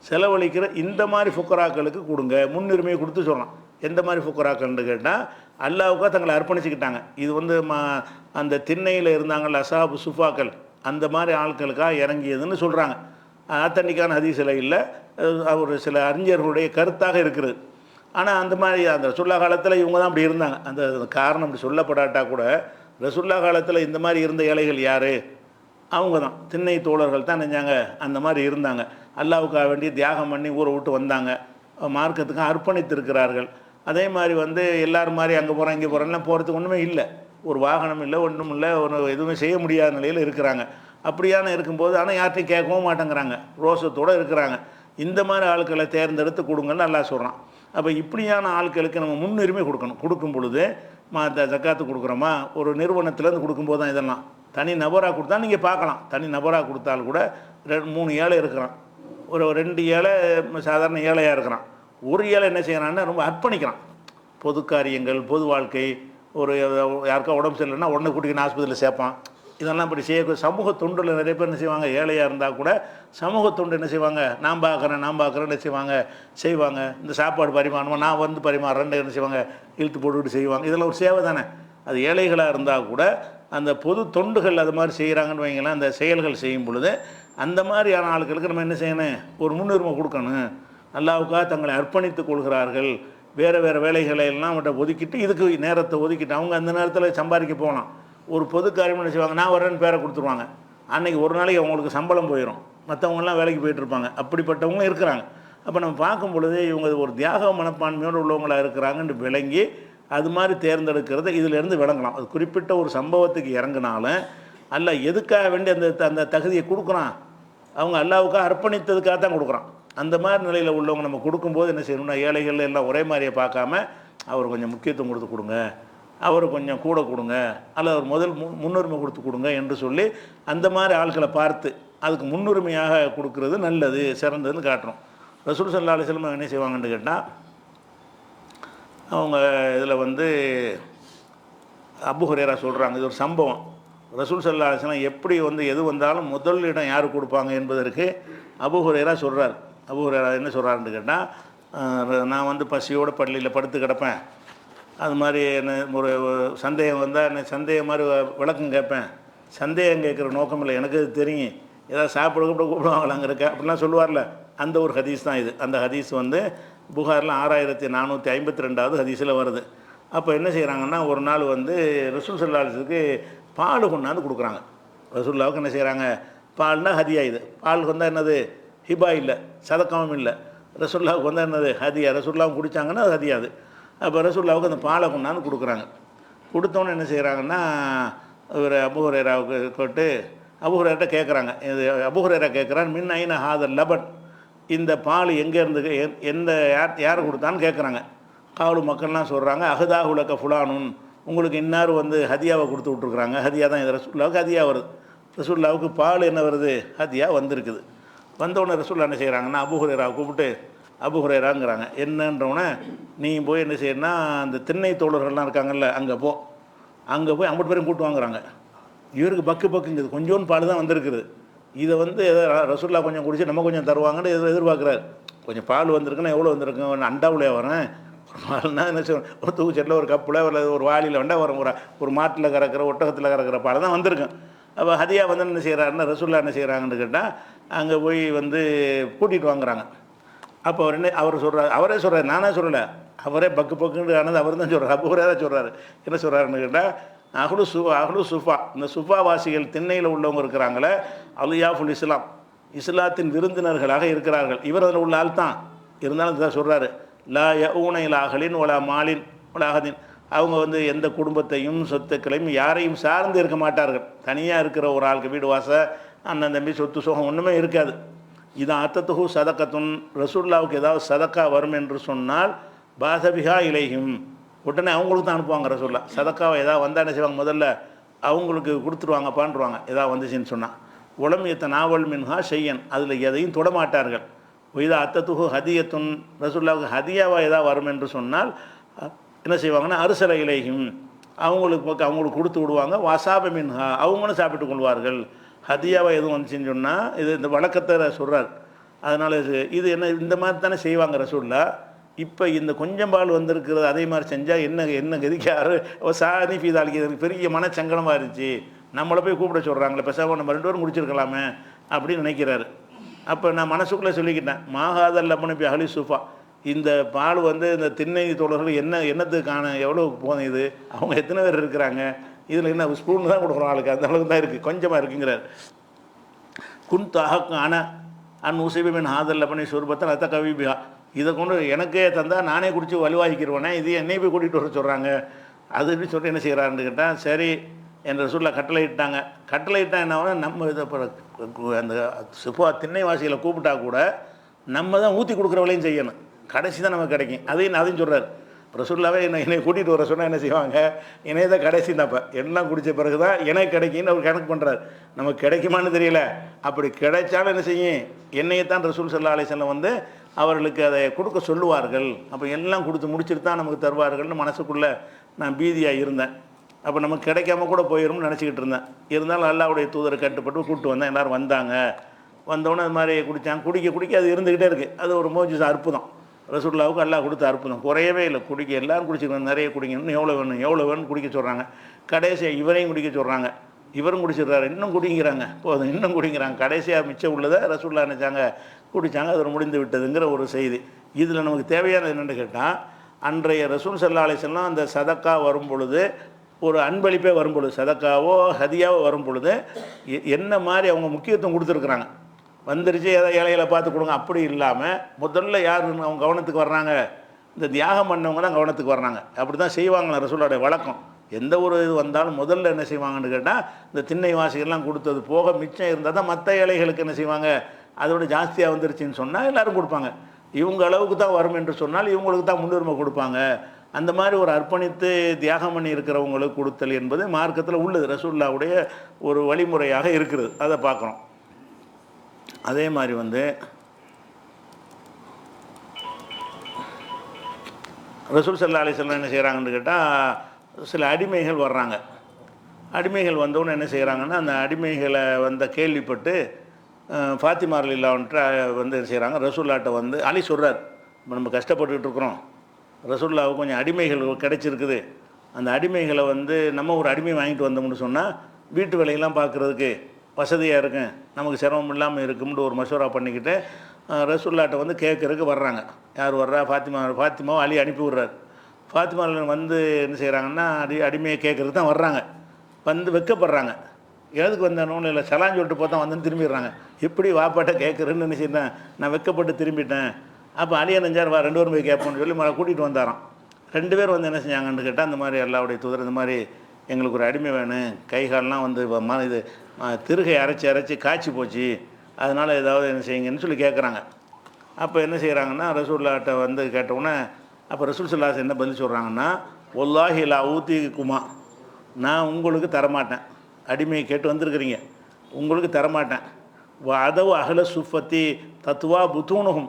செலவழிக்கிற இந்த மாதிரி ஃபுக்கராக்களுக்கு கொடுங்க, முன்னுரிமையை கொடுத்து சொல்கிறான். எந்த மாதிரி ஃபுக்கராக்கள்னு கேட்டால் அல்லாவுக்காக தங்களை அர்ப்பணிச்சுக்கிட்டாங்க. இது அந்த திண்ணையில் இருந்தாங்கள்ல அசாபு சுஃபாக்கள், அந்த மாதிரி ஆட்களுக்காக இறங்கியதுன்னு சொல்கிறாங்க. ஆத்தன்டிக்கான ஹதீஸில் இல்லை, ஒரு சில அறிஞர்களுடைய கருத்தாக இருக்கிறது. ஆனால் அந்த மாதிரி அந்த ரசூல்லா காலத்தில் இவங்க தான் அப்படி இருந்தாங்க. அந்த காரணம் அப்படி சொல்லப்படாட்டா கூட ரசூல்லா காலத்தில் இந்த மாதிரி இருந்த ஏழைகள் யார்? அவங்க தான் திண்ணை தோழர்கள் தான் நினைஞ்சாங்க, அந்த மாதிரி இருந்தாங்க. அல்லாவுக்காக வேண்டி தியாகம் பண்ணி ஊரை விட்டு வந்தாங்க, மார்க்கத்துக்கு அர்ப்பணித்திருக்கிறார்கள். அதே மாதிரி எல்லோரும் மாதிரி அங்கே போகிறோம் இங்கே போகிறோம்லாம் போகிறதுக்கு ஒன்றுமே இல்லை, ஒரு வாகனம் இல்லை, ஒன்றும் இல்லை, எதுவுமே செய்ய முடியாத நிலையில் இருக்கிறாங்க. அப்படியான இருக்கும்போது ஆனால் யார்ட்டையும் கேட்கவும் மாட்டேங்கிறாங்க, ரோசத்தோடு இருக்கிறாங்க. இந்த மாதிரி ஆட்களை தேர்ந்தெடுத்து கொடுங்கன்னு நல்லா சொல்கிறான். அப்போ இப்படியான ஆட்களுக்கு நம்ம முன்னுரிமை கொடுக்கணும். கொடுக்கும் பொழுது ஜக்காத்து கொடுக்குறோமா, ஒரு நிறுவனத்துலேருந்து கொடுக்கும்போது தான் இதெல்லாம். தனி நபராக கொடுத்தா நீங்கள் பார்க்கலாம், தனி நபராக கொடுத்தால் கூட 3 ஏழை இருக்கிறான், ஒரு 2 ஏழை சாதாரண ஏழையாக இருக்கிறான், ஒரு ஏழை என்ன செய்கிறான்னா ரொம்ப அர்ப்பணிக்கிறான். பொது காரியங்கள், பொது வாழ்க்கை, ஒரு யாருக்கா உடம்பு சரியில்லைன்னா உடனே கூட்டிக்கின்னு ஆஸ்பத்திரியில் சேர்ப்பான். இதெல்லாம் இப்படி செய்யக்கூடிய சமூக தொண்டில் நிறைய பேர் என்ன செய்வாங்க, ஏழையாக இருந்தால் கூட சமூக தொண்டு என்ன செய்வாங்க, நான் பார்க்குறேன் என்ன செய்வாங்க. இந்த சாப்பாடு பரிமாறணும், நான் பரிமாறுறேன்னு என்ன செய்வாங்க, இழுத்து போட்டுக்கிட்டு செய்வாங்க. இதெல்லாம் ஒரு சேவை தானே. அது ஏழைகளாக இருந்தால் கூட அந்த பொது தொண்டுகள் அது மாதிரி செய்கிறாங்கன்னு வைங்களேன். அந்த செயல்கள் செய்யும் பொழுது அந்த மாதிரியான ஆட்களுக்கு நம்ம என்ன செய்யணும், ஒரு முன்னுரிமை கொடுக்கணும். அல்லாவுக்காக தங்களை அர்ப்பணித்துக் கொள்கிறார்கள் வேறு வேறு வேலைகளை எல்லாம் அவங்கள்ட்ட ஒதுக்கிட்டு இதுக்கு நேரத்தை ஒதுக்கிட்டு அவங்க அந்த நேரத்தில் சம்பாதிக்க போகலாம். ஒரு பொது காரியம் என்ன செய்வாங்க, நான் வரேன்னு பேரை கொடுத்துருவாங்க. அன்றைக்கி ஒரு நாளைக்கு அவங்களுக்கு சம்பளம் போயிடும், மற்றவங்கெல்லாம் வேலைக்கு போயிட்டுருப்பாங்க. அப்படிப்பட்டவங்களும் இருக்கிறாங்க. அப்போ நம்ம பார்க்கும் பொழுது இவங்க ஒரு தியாக மனப்பான்மையோடு உள்ளவங்களாக இருக்கிறாங்கன்னு விளங்கி அது மாதிரி தேர்ந்தெடுக்கிறது இதிலேருந்து விளங்கலாம். அது குறிப்பிட்ட ஒரு சம்பவத்துக்கு இறங்கினாலும் அல்ல எதுக்காக வேண்டி அந்த தகுதியை கொடுக்குறான், அவங்க அல்லாவுக்காக அர்ப்பணித்ததுக்காக தான் கொடுக்குறான். அந்த மாதிரி நிலையில் உள்ளவங்க நம்ம கொடுக்கும்போது என்ன செய்யணும்னா, ஏழைகள் எல்லாம் ஒரே மாதிரியை பார்க்காம அவர் கொஞ்சம் முக்கியத்துவம் கொடுத்து கொடுங்க, அவர் கொஞ்சம் கூட கொடுங்க, அல்லது அவர் முதல் முன்னுரிமை கொடுத்து கொடுங்க என்று சொல்லி அந்த மாதிரி ஆட்களை பார்த்து அதுக்கு முன்னுரிமையாக கொடுக்கறது நல்லது, சிறந்ததுன்னு காட்டுறோம். ரசூல் ஸல்லல்லாஹு அலைஹி வஸல்லம் என்ன செய்வாங்கன்னு கேட்டால், அவங்க இதில் வந்து அபூ ஹுரைரா சொல்கிறாங்க, இது ஒரு சம்பவம். ரசூல் ஸல்லல்லாஹு அலைஹி வஸல்லம் எப்படி வந்து எது வந்தாலும் முதல் இடம் யார் கொடுப்பாங்க என்பதற்கு அபூ ஹுரைரா சொல்கிறார். அபூ ஹுரைரா என்ன சொல்கிறாருன்னு கேட்டால், நான் வந்து பசியோடு பள்ளியில் படுத்து கிடப்பேன், அது மாதிரி என்ன ஒரு சந்தேகம் வந்தால் என்ன சந்தேகம் மாதிரி விளக்கம் கேட்பேன். சந்தேகம் கேட்குற நோக்கம் இல்லை, எனக்கு அது தெரியும், ஏதாவது சாப்பிட கூப்பிடுவாங்களாங்கிறக்க அப்படிலாம் சொல்லுவார்ல, அந்த ஒரு ஹதீஸ் தான் இது. அந்த ஹதீஸ் வந்து புகாரில் 6452வது ஹதீஸில் வருது. அப்போ என்ன செய்கிறாங்கன்னா, ஒரு நாள் வந்து ரசூல் ஸல்லல்லாஹு அலைஹி வஸல்லுக்கு பால் கொண்டாந்து கொடுக்குறாங்க. ரசூலுல்லாவுக்கு என்ன செய்கிறாங்க, பால்னா ஹதியா. இது பால் வந்தால் என்னது, ஹிபா இல்லை, சதக்காவும் இல்லை. ரசூலுல்லாவுக்கு வந்தால் என்னது, ஹதியா. ரசூலுல்லாவும் குடித்தாங்கன்னா அது ஹதியா. அது அப்போ ரசூலுல்லாவுக்கு அந்த பாலை கொண்டாந்து கொடுக்குறாங்க. கொடுத்தோன்னு என்ன செய்கிறாங்கன்னா, இவர் அபூ ஹுரைராவுக்கு கேட்டு அபூ ஹுரைரா கேட்குறாங்க. இது அபூ ஹுரைரா கேட்குறான், மின் ஐன ஹாதல் லபன், இந்த பால் எங்கேருந்து எந்த யார் கொடுத்தான்னு கேட்குறாங்க. காவலு மக்கள்லாம் சொல்கிறாங்க, அஹதா உலக ஃபுலானுன், உங்களுக்கு இன்னார் வந்து ஹதியாவை கொடுத்து விட்ருக்குறாங்க. ஹதியா தான் இது, ரசூலுல்லாவுக்கு ஹதியா வருது. ரசூலுல்லாவுக்கு பால் என்ன வருது, ஹதியா வந்திருக்குது. வந்தவுடனே ரசூலுல்லாஹ் என்ன செய்கிறாங்கன்னா, அபூ ஹுரைராவை கூப்பிட்டு அபூ ஹுரைராங்கிறாங்க. என்னன்றவுடனே நீ போய் என்ன செய்யணும்னா, அந்த திண்ணை தோழர்கள்லாம் இருக்காங்கல்ல, அங்கே போய் 50 பேரும் கூட்டு வாங்குறாங்க. இவருக்கு பக்குங்குது, கொஞ்சோன்னு பால் தான் வந்திருக்குது. இதை வந்து ரசூலுல்லாஹ் கொஞ்சம் குடிச்சு நம்ம கொஞ்சம் தருவாங்கன்னு எதிர்பார்க்குறாரு. கொஞ்சம் பால் வந்திருக்குன்னா எவ்வளோ வந்திருக்கு, அண்டாவுலையே வரேன், ஒரு பால்னா என்ன செய்யணும், ஒரு தூச்சட்டில் ஒரு கப்பில் ஒரு வாளியில் வந்தால் வரும், ஒரு மாட்டில் கறக்கிற ஒட்டகத்தில் கறக்கிற பால் தான் வந்திருக்கும். அப்போ ஹதியா வந்து என்ன செய்கிறாருன்னா, ரசூலுல்லாஹ் என்ன செய்கிறாங்கன்னு கேட்டால், அங்கே போய் வந்து கூட்டிகிட்டு வாங்குறாங்க. அப்போ அவர் சொல்கிறார், அவரே சொல்கிறார், நானே சொல்லலை, அவரே பக்குன்னு ஆனது அவர் தான் சொல்கிறார். அபூ ஹுரைரா சொல்கிறார். என்ன சொல்கிறாருன்னு கேட்டால், அஹ்லு சுஃபா, இந்த சுஃபா வாசிகள் திண்ணையில் உள்ளவங்க இருக்கிறாங்களே, அலியாஃபுல் இஸ்லாம், இஸ்லாத்தின் விருந்தினர்களாக இருக்கிறார்கள். இவர் அதில் உள்ள ஆள் தான், இருந்தாலும் இதான் சொல்கிறாரு, லா யஊன இலா அஹ்லின் வலா மாலின் வலா அஹதின், அவங்க வந்து எந்த குடும்பத்தையும் சொத்துக்களையும் யாரையும் சார்ந்து இருக்க மாட்டார்கள். தனியாக இருக்கிற ஒரு ஆளுக்கு வீடு வாச அண்ணன் தம்பி சொத்து சோகம் ஒன்றுமே இருக்காது. இது அத்தத்துஹு சதக்கத்துன், ரசூலுல்லாவுக்கு ஏதாவது சதக்கா வரும் என்று சொன்னால் பாசபிஹா இலைஹிம், உடனே அவங்களுக்கு தான் அனுப்புவாங்க. ரசூலுல்லாஹ் சதக்காவை ஏதாவது வந்தால் என்ன செய்வாங்க, முதல்ல அவங்களுக்கு கொடுத்துருவாங்க, பாண்டுருவாங்க. ஏதாவது வந்துச்சுன்னு சொன்னால் உலமியத்த நாவல் மின்ஹா செய்யன், அதில் எதையும் தொடமாட்டார்கள். இதா அத்தத்துஹு ஹதியத்துன், ரசூலுல்லாவுக்கு ஹதியாவாக ஏதாவது வரும் என்று சொன்னால் என்ன செய்வாங்கன்னா, அரிசல இலைஹிம், அவங்களுக்கு கொடுத்து விடுவாங்க. வசாப மின்ஹா, அவங்களும் சாப்பிட்டு கொள்வார்கள். ஹதியாவை எதுவும் வந்துச்சுன்னு சொன்னால் இது இந்த வழக்கத்தை சொல்கிறார். அதனால் இது என்ன இந்த மாதிரி தானே செய்வாங்க ரசூலுல்லாஹ். இப்போ இந்த கொஞ்சம் பால் வந்திருக்கிறது அதே மாதிரி செஞ்சால் என்ன கதிக்காரு சாதி ஃபீதாலிக்கு, எனக்கு பெரிய மனச்சங்கலமாக இருந்துச்சு, நம்மளை போய் கூப்பிட சொல்கிறாங்களே, பேசாமல் நம்ம 2 பேரும் குடிச்சிருக்கலாமே அப்படின்னு நினைக்கிறாரு. அப்போ நான் மனசுக்குள்ளே சொல்லிக்கிட்டேன், மாகாதல் லபனபி அஹ்லி சுஃபா, இந்த பால் வந்து இந்த திண்ணை தோழர்கள் என்னத்துக்கான எவ்வளோ போதும், இது அவங்க எத்தனை பேர் இருக்கிறாங்க, இதில் என்ன ஸ்பூன் தான் கொடுக்குறோம் ஆளுக்கு, அந்த அளவுக்கு தான் இருக்குது, கொஞ்சமாக இருக்குங்கிறார். குன் தஹக் அன் உசைபின் ஹாதல் லபனி சுர்பத்தன் அத்த கவிபிஹா, இதை கொண்டு எனக்கே தந்தால் நானே குடித்து வலுவாகிக்கிறவனே, இது என்னை போய் கூட்டிகிட்டு வர சொல்கிறாங்க. அது எப்படி சொல்லிட்டு என்ன செய்கிறான்னு கேட்டால், சரி என்ற சொல்ல கட்டளையிட்டாங்க. கட்டளையிட்டால் என்ன, நம்ம இதை அந்த சுஃபா திண்ணைவாசிகளை கூப்பிட்டா கூட நம்ம தான் ஊற்றி கொடுக்குற வேலையும் செய்யணும், கடைசி தான் நமக்கு கிடைக்கும். அதையும் சொல்கிறார். ரசூலுல்லாவே என்னை கூட்டிகிட்டு வர சொன்னால் என்ன செய்வாங்க, என்னைய தான் கடைசி தான்ப்பா, எல்லாம் குடித்த பிறகு தான் எனக்கு கிடைக்குன்னு அவர் கணக்கு பண்ணுறாரு. நமக்கு கிடைக்குமான்னு தெரியல, அப்படி கிடைச்சாலும் என்ன செய்யும், என்னையத்தான் ரசூல் ஸல்லல்லாஹு அலைஹி வஸல்லம் வந்து அவர்களுக்கு அதை கொடுக்க சொல்லுவார்கள். அப்போ எல்லாம் கொடுத்து முடிச்சுட்டு தான் நமக்கு தருவார்கள்னு மனசுக்குள்ளே நான் பீதியாக இருந்தேன். அப்போ நமக்கு கிடைக்காம கூட போயிடும்னு நினச்சிக்கிட்டு இருந்தேன். இருந்தாலும் அல்லாஹ்வுடைய தூதரை கட்டுப்பட்டு கூப்பிட்டு வந்தேன். எல்லோரும் வந்தாங்க. வந்தோடனே அது மாதிரி குடித்தாங்க. குடிக்க அது இருந்துக்கிட்டே இருக்குது. அது ஒரு மோஜிஸ் அற்புதம். ரசூலுல்லாவுக்கு அல்லாஹ் கொடுத்த அற்புதம், குறையவே இல்லை. எல்லோரும் குடிச்சிருக்காங்க, நிறைய குடிங்க, இன்னும் எவ்வளோ வேணும்னு குடிக்க சொல்கிறாங்க. கடைசியாக இவரையும் குடிக்க சொல்கிறாங்க. இவரும் குடிச்சிடுறாரு, இன்னும் குடிங்கிறாங்க, போதும் இன்னும் குடிங்கிறாங்க. கடைசியாக மிச்சம் உள்ளதை ரசூலுல்லாஹ் நினச்சாங்க, குடித்தாங்க, அது முடிந்து விட்டதுங்கிற ஒரு செய்தி. இதில் நமக்கு தேவையானது என்னென்னு கேட்டால், அன்றைய ரசூல் ஸல்லல்லாஹு அலைஹி வஸல்லம் அந்த சதக்கா வரும் பொழுது, ஒரு அன்பளிப்பே வரும் பொழுது, சதக்காவோ ஹதியாவோ வரும் பொழுது என்ன மாதிரி அவங்க முக்கியத்துவம் கொடுத்துருக்குறாங்க. வந்துருச்சு ஏதோ ஏழைகளை பார்த்து கொடுங்க அப்படி இல்லாமல், முதல்ல யார் அவங்க கவனத்துக்கு வர்றாங்க, இந்த தியாகம் பண்ணவங்க தான் கவனத்துக்கு வர்றாங்க. அப்படி தான் செய்வாங்களா ரசூலுடைய வழக்கம். எந்த ஒரு இது வந்தாலும் முதல்ல என்ன செய்வாங்கன்னு கேட்டால், இந்த திண்ணை வாசிகள்லாம் கொடுத்தது போக மிச்சம் இருந்தால் தான் மற்ற ஏழைகளுக்கு என்ன செய்வாங்க, அதோட ஜாஸ்தியாக வந்துருச்சுன்னு சொன்னால் எல்லோரும் கொடுப்பாங்க. இவங்க அளவுக்கு தான் வரும் என்று சொன்னால் இவங்களுக்கு தான் முன்னுரிமை கொடுப்பாங்க. அந்த மாதிரி ஒரு அர்ப்பணித்து தியாகம் பண்ணி இருக்கிறவங்களுக்கு கொடுத்தல் என்பது மார்க்கத்தில் உள்ளது, ரசூலுல்லாஹ்வுடைய ஒரு வழிமுறையாக இருக்கிறது. அதை பார்க்குறோம். அதே மாதிரி ரசூல் ஸல்லல்லாஹு அலைஹி வஸல்லம் என்ன செய்கிறாங்கன்னு கேட்டால், சில அடிமைகள் வர்றாங்க. அடிமைகள் வந்தவுடனே என்ன செய்கிறாங்கன்னா, அந்த அடிமைகளை கேள்விப்பட்டு ஃபாத்திமா ரலியல்லாஹு அன்ஹா என்ன செய்கிறாங்க, ரசூலுல்லாஹ்ட்ட அலி சொல்கிறார், நம்ம கஷ்டப்பட்டுக்கிட்டு இருக்கிறோம், ரசூலுல்லாஹ்வுக்கு கொஞ்சம் அடிமைகள் கிடைச்சிருக்குது, அந்த அடிமைகளை நம்ம ஒரு அடிமை வாங்கிட்டு வந்தோம்னு சொன்னால் வீட்டு வேலையெல்லாம் பார்க்குறதுக்கு வசதியாக இருக்கும், நமக்கு சிரமம் இல்லாமல் இருக்கும்னு ஒரு மசூரா பண்ணிக்கிட்டு ரசூலுல்லாஹ்ட்ட கேட்குறதுக்கு வர்றாங்க. யார் வர்றா, ஃபாத்திமாவை அலி அனுப்பி விட்றாரு. ஃபாத்திமா என்ன செய்கிறாங்கன்னா, அடிமையை கேட்குறதுக்கு தான் வர்றாங்க. வெக்கப்படுறாங்க. எதுக்கு வந்தேன்னு இல்லை, சலான் சொல்லிட்டு பார்த்தா வந்துன்னு திரும்பிடுறாங்க. எப்படி வாப்பாட்ட கேட்குறேன்னு நினச்சிட்டேன், நான் வெக்கப்பட்டு திரும்பிட்டேன். அப்போ அலியை நெஞ்சார் வா 2 பேரும் போய் கேட்போம்னு சொல்லி கூட்டிகிட்டு வந்தாராம். 2 பேர் என்ன செஞ்சாங்கன்னு கேட்டால், அந்த மாதிரி அல்லாஹ்வுடைய தூதர், இந்த மாதிரி எங்களுக்கு ஒரு அடிமை வேணும், கை கால்லாம் இது திருகை அரைச்சி காய்ச்சி போச்சு, அதனால் ஏதாவது என்ன செய்யுங்கன்னு சொல்லி கேட்குறாங்க. அப்போ என்ன செய்கிறாங்கன்னா, ரசூலுல்லாஹ்ட்ட கேட்டவுடனே அப்போ ரசூல் ஸல்லல்லாஹு அலைஹி வஸல்லம் என்ன பதில் சொல்கிறாங்கன்னா, வல்லாஹி லா ஊத்திக்குமா, நான் உங்களுக்கு தரமாட்டேன், அடிமையை கேட்டு வந்திருக்கிறீங்க, உங்களுக்கு தரமாட்டேன். அதவு அகல சுஃபத்தி தத்துவா புத்தூனுகும்,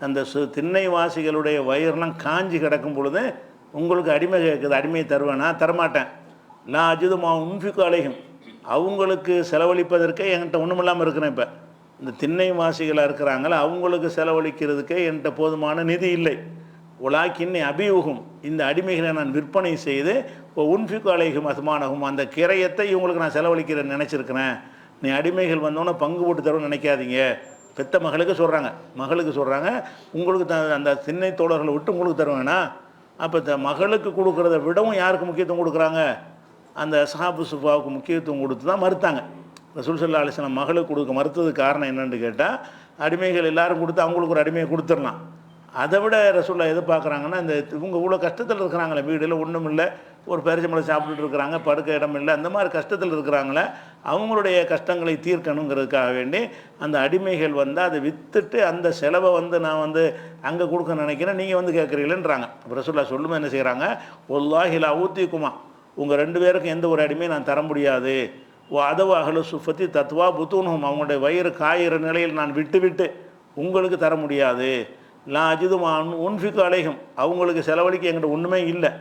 அந்த திண்ணைவாசிகளுடைய வயிறுலாம் காஞ்சி கிடக்கும் பொழுது உங்களுக்கு அடிமை கேட்குது, அடிமையை தருவேனா, தரமாட்டேன். நான் அஜிதுமா உன்ஃபிக்கு அலைகும், அவங்களுக்கு செலவழிப்பதற்கே என்கிட்ட ஒன்றும் இல்லாமல் இருக்கிறேன். இப்போ இந்த திண்ணைவாசிகளாக இருக்கிறாங்களே அவங்களுக்கு செலவழிக்கிறதுக்கே என்கிட்ட போதுமான நிதி இல்லை. உலாக்கின்னி அபியூகும், இந்த அடிமைகளை நான் விற்பனை செய்து உன்ஃபிக்கு அலைகும் அஸ்மானகும், அந்த கிரயத்தை இவங்களுக்கு நான் செலவழிக்கிறேன்னு நினச்சிருக்கிறேன். நீ அடிமைகள் வந்தோன்னே பங்கு போட்டு தரும்னு நினைக்காதீங்க. பெத்த மகளுக்கு சொல்கிறாங்க, உங்களுக்கு அந்த திண்ணை தோழர்களை விட்டு உங்களுக்கு தருவேனா. அப்போ மகளுக்கு கொடுக்குறத விடவும் யாருக்கு முக்கியத்துவம் கொடுக்குறாங்க, அந்த அஸ்ஹாபு சுஃபாவுக்கு முக்கியத்துவம் கொடுத்து தான் மறுத்தாங்க. ரசூல் ஸல்லல்லாஹு அலைஹி வஸல்லம் மகளுக்கு கொடுக்க மறுத்ததுக்கு காரணம் என்னென்னு கேட்டால், அடிமைகள் எல்லாரும் கொடுத்து அவங்களுக்கு ஒரு அடிமையை கொடுத்துடலாம். அதை விட ரசூலுல்லாஹ் எது பார்க்குறாங்கன்னா, இந்த இவங்க இவ்வளோ கஷ்டத்தில் இருக்கிறாங்களே, வீடில் ஒன்றும் இல்லை, ஒரு பேரிச்சம்பழம் சாப்பிட்டுட்டு இருக்கிறாங்க, படுக்க இடம் இல்லை, அந்த மாதிரி கஷ்டத்தில் இருக்கிறாங்களே, அவங்களுடைய கஷ்டங்களை தீர்க்கணுங்கிறதுக்காக வேண்டி அந்த அடிமைகள் அதை விற்றுட்டு அந்த செலவை நான் அங்கே கொடுக்க நினைக்கிறேன், நீங்கள் கேட்குறீங்களேன்றாங்க. ரசூலுல்லாஹ் சொல்லும்போது என்ன செய்கிறாங்க, வல்லாஹி லா ஊத்திக்குமா, உங்கள் 2 பேருக்கும் எந்த ஒரு அடிமையும் நான் தர முடியாது. அதவு அகல சுஃபத்தி தத்துவா புத்தூனும், அவங்களுடைய வயிறு காயிற நிலையில் நான் விட்டு உங்களுக்கு தர முடியாது. நான் அஜிதுமா உன்ஃபிக்கு அலைகும், அவங்களுக்கு செலவழிக்க எங்கிட்ட ஒன்றுமே இல்லை.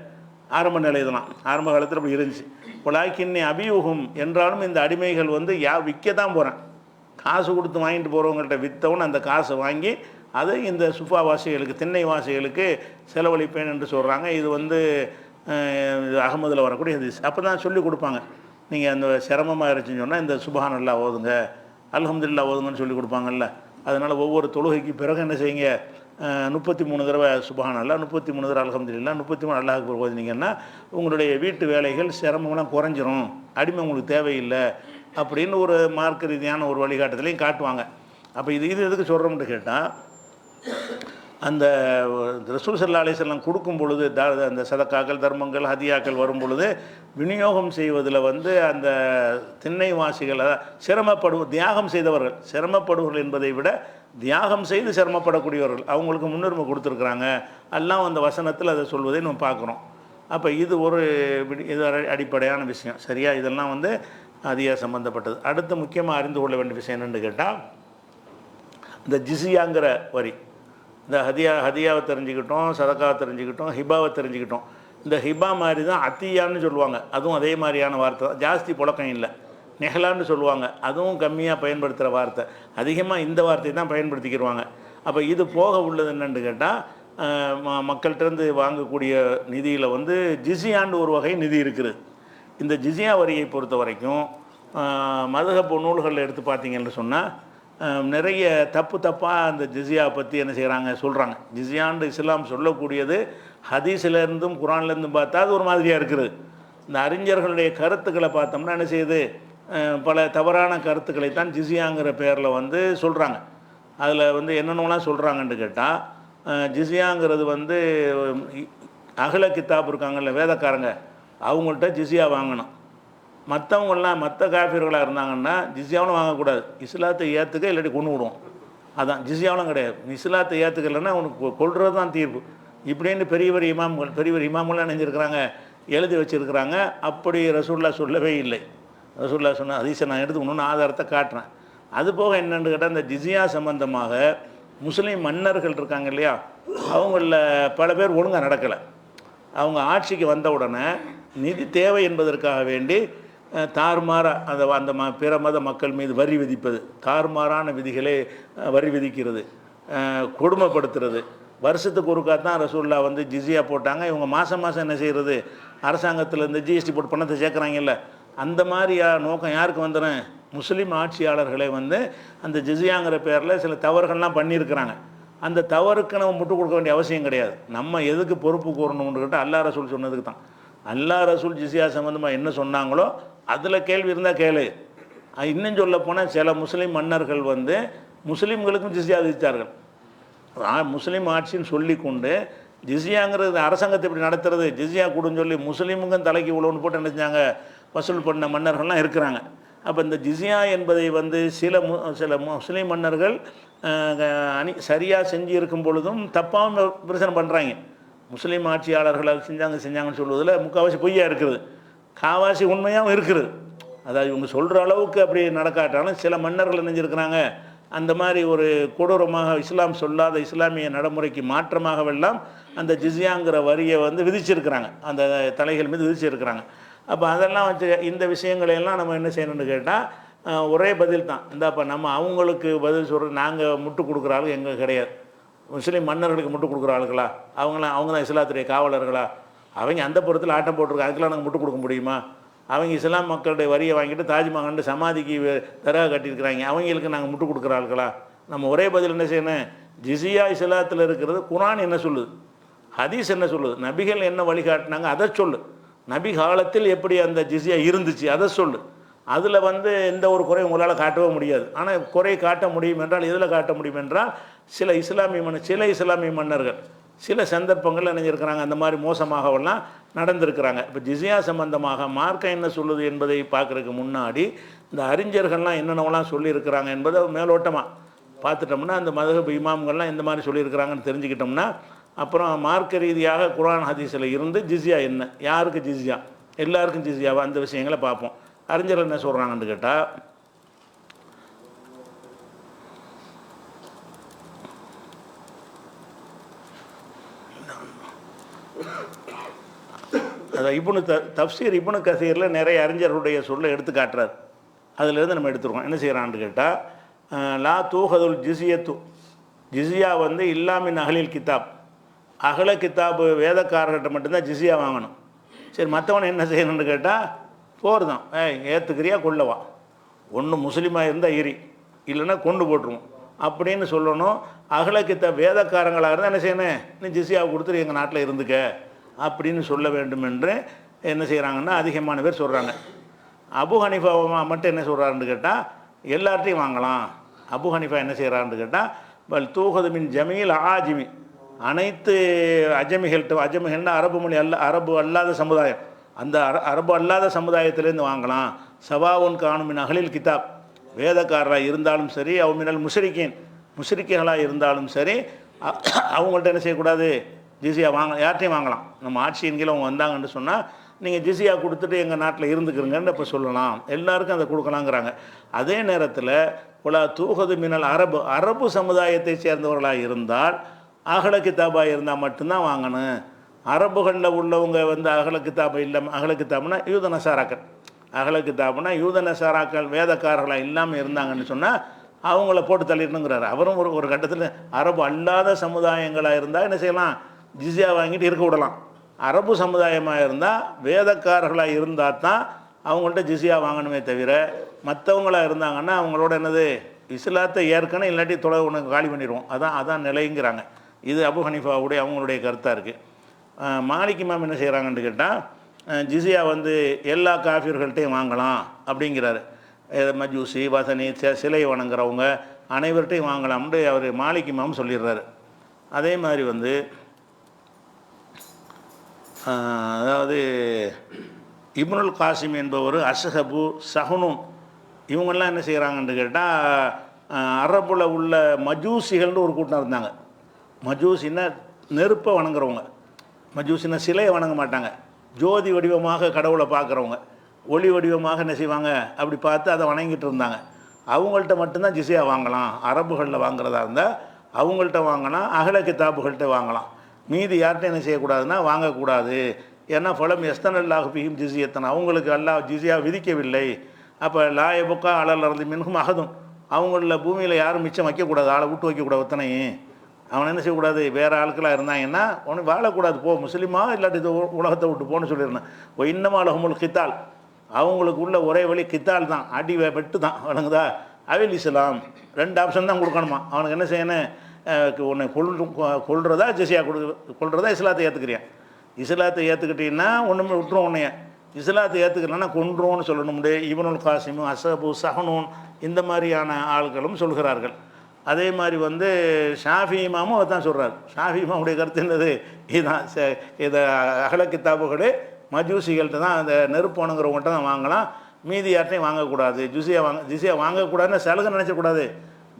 ஆரம்ப நிலை இதெல்லாம் ஆரம்ப காலத்தில் அப்படி இருந்துச்சு. உலாக்கின்னி அபியூகும் என்றாலும் இந்த அடிமைகள் விற்க தான் போகிறேன், காசு கொடுத்து வாங்கிட்டு போகிறவங்கள்ட்ட விற்றவன் அந்த காசை வாங்கி அதை இந்த சுஃபா வாசிகளுக்கு திண்ணை வாசிகளுக்கு செலவழிப்பேன் என்று சொல்கிறாங்க. இது அகமதில் வரக்கூடிய ஹதீஸ். அப்போ தான் சொல்லி கொடுப்பாங்க, நீங்கள் அந்த சிரமமாக இருந்துச்சுன்னு சொன்னால் இந்த சுப்ஹானல்லாஹ் ஓதுங்க, அல்ஹம்துலில்லாஹ் ஓதுங்கன்னு சொல்லி கொடுப்பாங்கல்ல. அதனால் ஒவ்வொரு தொழுகைக்கு பிறகு என்ன செய்யுங்க, 33 தடவை சுப்ஹானல்லாஹ், 33 தடவை அல்ஹம்துலில்லாஹ், 33 அல்லாஹ் அக்பர் ஓதுனீங்கன்னா உங்களுடைய வீட்டு வேலைகள் சிரமம்லாம் குறைஞ்சிரும், அடிமை உங்களுக்கு தேவையில்லை அப்படின்னு ஒரு மார்க்க ரீதியான ஒரு வழிகாட்டுதலையும் காட்டுவாங்க. அப்போ இது எதுக்கு சொல்கிறோம்னு கேட்டால், அந்த ரசூல் ஸல்லல்லாஹு அலைஹி வஸல்லம் கொடுக்கும் பொழுது அந்த சதக்காக்கள் தர்மங்கள் ஹதியாக்கள் வரும் பொழுது விநியோகம் செய்வதில் அந்த திண்ணைவாசிகளை தியாகம் செய்தவர்கள், சிரமப்படுவர்கள் என்பதை விட தியாகம் செய்து சிரமப்படக்கூடியவர்கள், அவங்களுக்கு முன்னுரிமை கொடுத்துருக்குறாங்க. எல்லாம் அந்த வசனத்தில் அதை சொல்வதை நம்ம பார்க்குறோம். அப்போ இது இது அடிப்படையான விஷயம். சரியா, இதெல்லாம் அதிக சம்மந்தப்பட்டது. அடுத்து முக்கியமாக அறிந்து கொள்ள வேண்டிய விஷயம் என்னென்னு கேட்டால், இந்த ஜிஸியாங்கிற வரி, இந்த ஹதியாவை தெரிஞ்சுக்கிட்டோம், சதக்காவை தெரிஞ்சுக்கிட்டோம், ஹிபாவை தெரிஞ்சுக்கிட்டோம். இந்த ஹிபா மாதிரி தான் அத்தியான்னு சொல்லுவாங்க, அதுவும் அதே மாதிரியான வார்த்தை தான், ஜாஸ்தி புழக்கம் இல்லை. நெஹ்லான்னு சொல்லுவாங்க, அதுவும் கம்மியாக பயன்படுத்துகிற வார்த்தை, அதிகமாக இந்த வார்த்தையை தான் பயன்படுத்திக்கிடுவாங்க. அப்போ இது போக உள்ளது என்னென்னு கேட்டால், மக்கள்கிட்டருந்து வாங்கக்கூடிய நிதியில் ஜிஸியான்னு ஒரு வகை நிதி இருக்குது. இந்த ஜிஸியா வரியை பொறுத்த வரைக்கும் மதுஹப் நூல்களில் எடுத்து பார்த்தீங்கன்னு சொன்னால், நிறைய தப்பாக அந்த ஜிஸியா பற்றி என்ன செய்கிறாங்க சொல்கிறாங்க. ஜிஸியான்னு இஸ்லாம் சொல்லக்கூடியது ஹதீஸ்லேருந்தும் குரான்லேருந்தும் பார்த்தா அது ஒரு மாதிரியாக இருக்குது. இந்த அறிஞர்களுடைய கருத்துக்களை பார்த்தோம்னா என்ன செய்யுது, பல தவறான கருத்துக்களை தான் ஜிஸியாங்கிற பேரில் வந்து சொல்கிறாங்க. அதில் வந்து என்னென்னலாம் சொல்கிறாங்கன்னு கேட்டால், ஜிஸியாங்கிறது வந்து அகல கித்தாப் இருக்காங்கல்ல வேதக்காரங்க, அவங்கள்ட்ட ஜிஸியா வாங்கணும். மற்றவங்களாம் மற்ற காஃபிர்களாக இருந்தாங்கன்னா ஜிஸியாவும் வாங்கக்கூடாது, இஸ்லாத்தை ஏற்றுக்க இல்லாட்டி கொண்டு விடுவோம். அதான் ஜிஸியாவும் கிடையாது. இஸ்லாத்தை ஏற்றுக்கலைன்னா அவனுக்கு கொள்வது தான் தீர்ப்பு இப்படின்னு பெரிய இமாம்கள்லாம் நினைஞ்சிருக்கிறாங்க, எழுதி வச்சுருக்கிறாங்க. அப்படி ரசூல்லா சொல்லவே இல்லை. ரசூல்லா சொன்ன ஹதீஸை நான் எடுத்துக்கணும்னு ஆதாரத்தை காட்டுறேன். அதுபோக என்னென்னு கேட்டால், இந்த ஜிஸியா சம்பந்தமாக முஸ்லீம் மன்னர்கள் இருக்காங்க இல்லையா, அவங்களில் பல பேர் ஒழுங்காக நடக்கலை. அவங்க ஆட்சிக்கு வந்த உடனே நிதி தேவை என்பதற்காக வேண்டி தாறுமாறாக அந்த பிற மத மக்கள் மீது வரி விதிப்பது, தாறுமாறான விதிகளே வரி விதிக்கிறது, கொடுமைப்படுத்துறது. வருஷத்துக்கு ஒருக்கா தான் ரசூல்லா வந்து ஜிஸியா போட்டாங்க. இவங்க மாதம் என்ன செய்கிறது, அரசாங்கத்தில் இந்த ஜிஎஸ்டி போட்டு பணத்தை சேர்க்குறாங்கல்ல, அந்த மாதிரி நோக்கம் யாருக்கு வந்துடும், முஸ்லீம் ஆட்சியாளர்களை வந்து அந்த ஜிஸியாங்கிற பேரில் சில தவறுகள்லாம் பண்ணியிருக்கிறாங்க. அந்த தவறுக்கு நம்ம முட்டு கொடுக்க வேண்டிய அவசியம் கிடையாது. நம்ம எதுக்கு பொறுப்பு கூறணும்னு கேட்டால் அல்லா ரசூல் சொன்னதுக்கு தான். அல்லா ரசூல் ஜிஸியா சம்மந்தமாக என்ன சொன்னாங்களோ அதில் கேள்வி இருந்தால் கேளு. இன்னும் சொல்ல போனால் சில முஸ்லீம் மன்னர்கள் வந்து முஸ்லீம்களுக்கும் ஜிஸியா விதித்தார்கள். முஸ்லீம் ஆட்சின்னு சொல்லி கொண்டு ஜிஸியாங்கிறது அரசாங்கத்தை இப்படி நடத்துறது, ஜிஸியா கூடன்னு சொல்லி முஸ்லீமுக்கும் தலைக்கு இவ்வளோன்னு போட்டு என்ன செஞ்சாங்க, வசூல் பண்ண மன்னர்கள்லாம் இருக்கிறாங்க. அப்போ இந்த ஜிஸியா என்பதை வந்து சில முஸ்லீம் மன்னர்கள் சரியாக செஞ்சு இருக்கும் பொழுதும் தப்பாகவும் பிரச்சனை பண்ணுறாங்க. முஸ்லீம் ஆட்சியாளர்கள் அது செஞ்சாங்கன்னு சொல்வதில் முக்கால்வாசி பொய்யா இருக்குது, காவாசி உண்மையாகவும் இருக்குது. அதாவது இவங்க சொல்கிற அளவுக்கு அப்படி நடக்காட்டாலும் சில மன்னர்கள் நினைஞ்சிருக்கிறாங்க, அந்த மாதிரி ஒரு கொடூரமாக இஸ்லாம் சொல்லாத இஸ்லாமிய நடைமுறைக்கு மாற்றமாகவெல்லாம் அந்த ஜிஸியாங்கிற வரியை வந்து விதிச்சிருக்கிறாங்க, அந்த தலைகள் மீது விதிச்சிருக்கிறாங்க. அப்போ அதெல்லாம் வச்சு இந்த விஷயங்களையெல்லாம் நம்ம என்ன செய்யணும்னு கேட்டால் ஒரே பதில் தான். இந்தாப்போ நம்ம அவங்களுக்கு பதில் சொல்கிறது, நாங்கள் முட்டு கொடுக்குற ஆளு எங்கள் கிடையாது. முஸ்லீம் மன்னர்களுக்கு முட்டு கொடுக்குற ஆளுங்களா, அவங்க தான் இஸ்லாத்துடைய காவலர்களா? அவங்க அந்த புறத்தில் ஆட்டம் போட்டிருக்காங்க, அதுக்கெல்லாம் நாங்கள் முட்டு கொடுக்க முடியுமா? அவங்க இஸ்லாம் மக்களுடைய வரியை வாங்கிட்டு தாஜ்மஹால் சமாதிக்கு தரகா கட்டியிருக்கிறாங்க, அவங்களுக்கு நாங்கள் முட்டு கொடுக்குற ஆளுங்களா? நம்ம ஒரே பதில் என்ன செய்யணும், ஜிஸியா இஸ்லாத்தில் இருக்கிறது குரான் என்ன சொல்லுது, ஹதீஸ் என்ன சொல்லுது, நபிகள் என்ன வழிகாட்டினாங்க அதை சொல்லு, நபி காலத்தில் எப்படி அந்த ஜிஸியா இருந்துச்சு அதை சொல்லு. அதில் வந்து எந்த ஒரு குறையும் உங்களால் காட்டவே முடியாது. ஆனால் குறை காட்ட முடியும் என்றால் எதில் காட்ட முடியும் என்றால், சில இஸ்லாமிய மன்னர்கள் சில சந்தர்ப்பங்களில் நினைஞ்சிருக்கிறாங்க, அந்த மாதிரி மோசமாகவெல்லாம் நடந்திருக்கிறாங்க. இப்போ ஜிஸியா சம்பந்தமாக மார்க்கம் என்ன சொல்லுது என்பதை பார்க்குறதுக்கு முன்னாடி இந்த அறிஞர்கள்லாம் என்னென்னவெல்லாம் சொல்லியிருக்கிறாங்க என்பதை மேலோட்டமாக பார்த்துட்டோம்னா, அந்த மதஹப் இமாம்கள்லாம் எந்த மாதிரி சொல்லியிருக்கிறாங்கன்னு தெரிஞ்சுக்கிட்டோம்னா, அப்புறம் மார்க்க ரீதியாக குர்ஆன் ஹதீஸில் இருந்து ஜிஸியா என்ன, யாருக்கு ஜிஸியா, எல்லாருக்கும் ஜிஸியாவா, அந்த விஷயங்களை பார்ப்போம். அறிஞர்கள் என்ன சொல்கிறாங்கன்னு கேட்டால், அதான் தஃப்சீர் இப்னு கசீரில் நிறைய அறிஞர்களுடைய சொல்லை எடுத்து காட்டுறார். அதிலிருந்து நம்ம எடுத்துருவோம். என்ன செய்கிறான்னு கேட்டால், லா தூஹதுல் ஜிஸியத்து, ஜிஸியா வந்து இல்லாமின் அகலில் கித்தாப், அகல கித்தாப் வேதக்காரர்கிட்ட மட்டும்தான் ஜிஸியா வாங்கணும். சரி, மற்றவனை என்ன செய்யணும்னு கேட்டால் போர் தான், ஏற்றுக்கிறியா கொள்ளவா, ஒன்று முஸ்லீமாக இருந்தால் எரி, இல்லைன்னா கொண்டு போட்டுருவோம் அப்படின்னு சொல்லணும். அகல கித்தாப் வேதக்காரங்களாக இருந்தால் என்ன செய்யணும், நீ ஜிஸியாவை கொடுத்துட்டு எங்கள் நாட்டில் இருந்துக்க அப்படின்னு சொல்ல வேண்டும் என்று என்ன செய்கிறாங்கன்னா அதிகமான பேர் சொல்கிறாங்க. அபு ஹனீஃபா மட்டும் என்ன சொல்கிறாருன்னு கேட்டால் எல்லார்ட்டையும் வாங்கலாம். அபு ஹனீஃபா என்ன செய்கிறாருன்னு கேட்டால், பல் தூஹது மின் ஜமீல் ஆஜிமி, அனைத்து அஜமிகள்னா அரபு மொழி அரபு அல்லாத சமுதாயம், அந்த அரபு அல்லாத சமுதாயத்திலேருந்து வாங்கலாம். சவாவுன் காணுமின் அகலில் கிதாப், வேதக்காரராக இருந்தாலும் சரி, அவமினல் முஷ்ரிக்கீன்களாக இருந்தாலும் சரி, அவங்கள்ட்ட என்ன செய்யக்கூடாது, ஜிஸியா யார்ட்டையும் வாங்கலாம். நம்ம ஆட்சியின் கீழே அவங்க வந்தாங்கன்னு சொன்னால் நீங்கள் ஜிஸியா கொடுத்துட்டு எங்கள் நாட்டில் இருந்துக்கிறங்கன்னு இப்போ சொல்லலாம், எல்லாருக்கும் அதை கொடுக்கலாங்கிறாங்க. அதே நேரத்தில் உலா தூஹது மினல் அரபு சமுதாயத்தை சேர்ந்தவர்களாக இருந்தால் அகல கித்தாபாக இருந்தால் மட்டும்தான் வாங்கணும். அரபுகளில் உள்ளவங்க வந்து அகல கித்தாபை இல்லாமல், அகல கித்தாப்னா யூத நசாராக்கள், அகல கித்தாப்னா யூத நசாராக்கள் வேதக்காரர்களாக இல்லாமல் இருந்தாங்கன்னு சொன்னால் அவங்கள போட்டு தள்ளிடணுங்கிறாரு. அவரும் ஒரு கட்டத்தில் அரபு அல்லாத சமுதாயங்களாக இருந்தால் என்ன செய்யலாம், ஜிஸியா வாங்கிட்டு இருக்க விடலாம். அரபு சமுதாயமாக இருந்தால் வேதக்காரர்களாக இருந்தால் தான் அவங்கள்ட்ட ஜிஸியா வாங்கணுமே தவிர, மற்றவங்களாக இருந்தாங்கன்னா அவங்களோட என்னது இஸ்லாத்தை ஏற்கனவே இல்லாட்டி தொலை உனக்கு காலி பண்ணிடுவோம், அதான் நிலைங்கிறாங்க. இது அபு ஹனீஃபாவுடைய அவங்களுடைய கருத்தாக இருக்குது. மாலிக் இமாம் என்ன செய்கிறாங்கன்னு கேட்டால், ஜிஸியா வந்து எல்லா காஃபிர்கள்ட்டையும் வாங்கலாம் அப்படிங்கிறாரு. மஜூசி வசனி சிலை வணங்குறவங்க அனைவர்கிட்டையும் வாங்கலாம்னு அவர் மாலிக் இமாம் சொல்லிடுறாரு. அதே மாதிரி வந்து அதாவது இப்னுல் காசிம் என்பவர், அஷ்ஹபு, சஹ்னூன் இவங்கெல்லாம் என்ன செய்கிறாங்கன்னு கேட்டால், அரபுல உள்ள மஜூசிகள்னு ஒரு கூட்டம் இருந்தாங்க. மஜூசின்னா நெருப்பை வணங்குறவங்க, மஜூசின்னா சிலையை வணங்க மாட்டாங்க, ஜோதி வடிவமாக கடவுளை பார்க்குறவங்க, ஒளி வடிவமாக என்ன செய்வாங்க அப்படி பார்த்து அதை வணங்கிட்டு இருந்தாங்க. அவங்கள்ட்ட மட்டும்தான் ஜிஸியா வாங்கலாம். அரபுகளில் வாங்குறதா இருந்தால் அவங்கள்ட்ட வாங்கலாம், அகல கிதாபுகள்கிட்ட வாங்கலாம். மீதி யார்கிட்ட என்ன செய்யக்கூடாதுன்னா வாங்கக்கூடாது. ஏன்னா ஃபலம் எஸ்தனல்லாஹு பிஹிம் ஜிஸியத்தன், அவங்களுக்கு அல்லாஹ் ஜிஸியா விதிக்கவில்லை. அப்போ லாயபுக்கா அலல் இருந்து மின்கும் அகதும், அவங்களில் பூமியில் யாரும் மிச்சம் வைக்கக்கூடாது, ஆளை விட்டு வைக்கக்கூடாது. ஒத்தனையும் அவன் என்ன செய்யக்கூடாது, வேறு ஆட்களாக இருந்தாங்கன்னா ஒன்று வாழக்கூடாது, போ முஸ்லீமாக இல்லாட்டி இது உலகத்தை விட்டு போன்னு சொல்லியிருந்தேன். இன்னமா அலஹமுல் கித்தால், அவங்களுக்கு உள்ள ஒரே வழி கித்தால் தான், அடி வெட்டு தான், வணங்குதா. அவில் இஸ்லாம் 2 ஆப்ஷன் தான் கொடுக்கணுமா. அவனுக்கு என்ன செய்யணும், உன்னை கொள்றதா ஜிஸியா கொள்றதா இஸ்லாத்தை ஏற்றுக்கிறியான். இஸ்லாத்தை ஏற்றுக்கிட்டீங்கன்னா ஒன்றுமே விட்டுரும், உன்னைய இஸ்லாத்தை ஏற்றுக்கலன்னா கொன்றும்னு சொல்லணும். இப்னுல் காசிம், அஷ்ஹபு, சஹ்னூன் இந்த மாதிரியான ஆள்களும் சொல்கிறார்கள். அதே மாதிரி வந்து ஷாஃபி இமாமும் அதை தான் சொல்கிறார். ஷாஃபி இமாமுடைய கருத்து என்னது, இதுதான், இதை அகல கித்தாபுகளே மஜூசிகள்கிட்ட தான், அந்த நெருப்பு வணங்குறவங்கள்ட்ட தான் வாங்கலாம், மீதி யார்ட்டையும் வாங்கக்கூடாது. ஜிஸியா வாங்கக்கூடாதுன்னு சலுகை நினச்சக்கூடாது.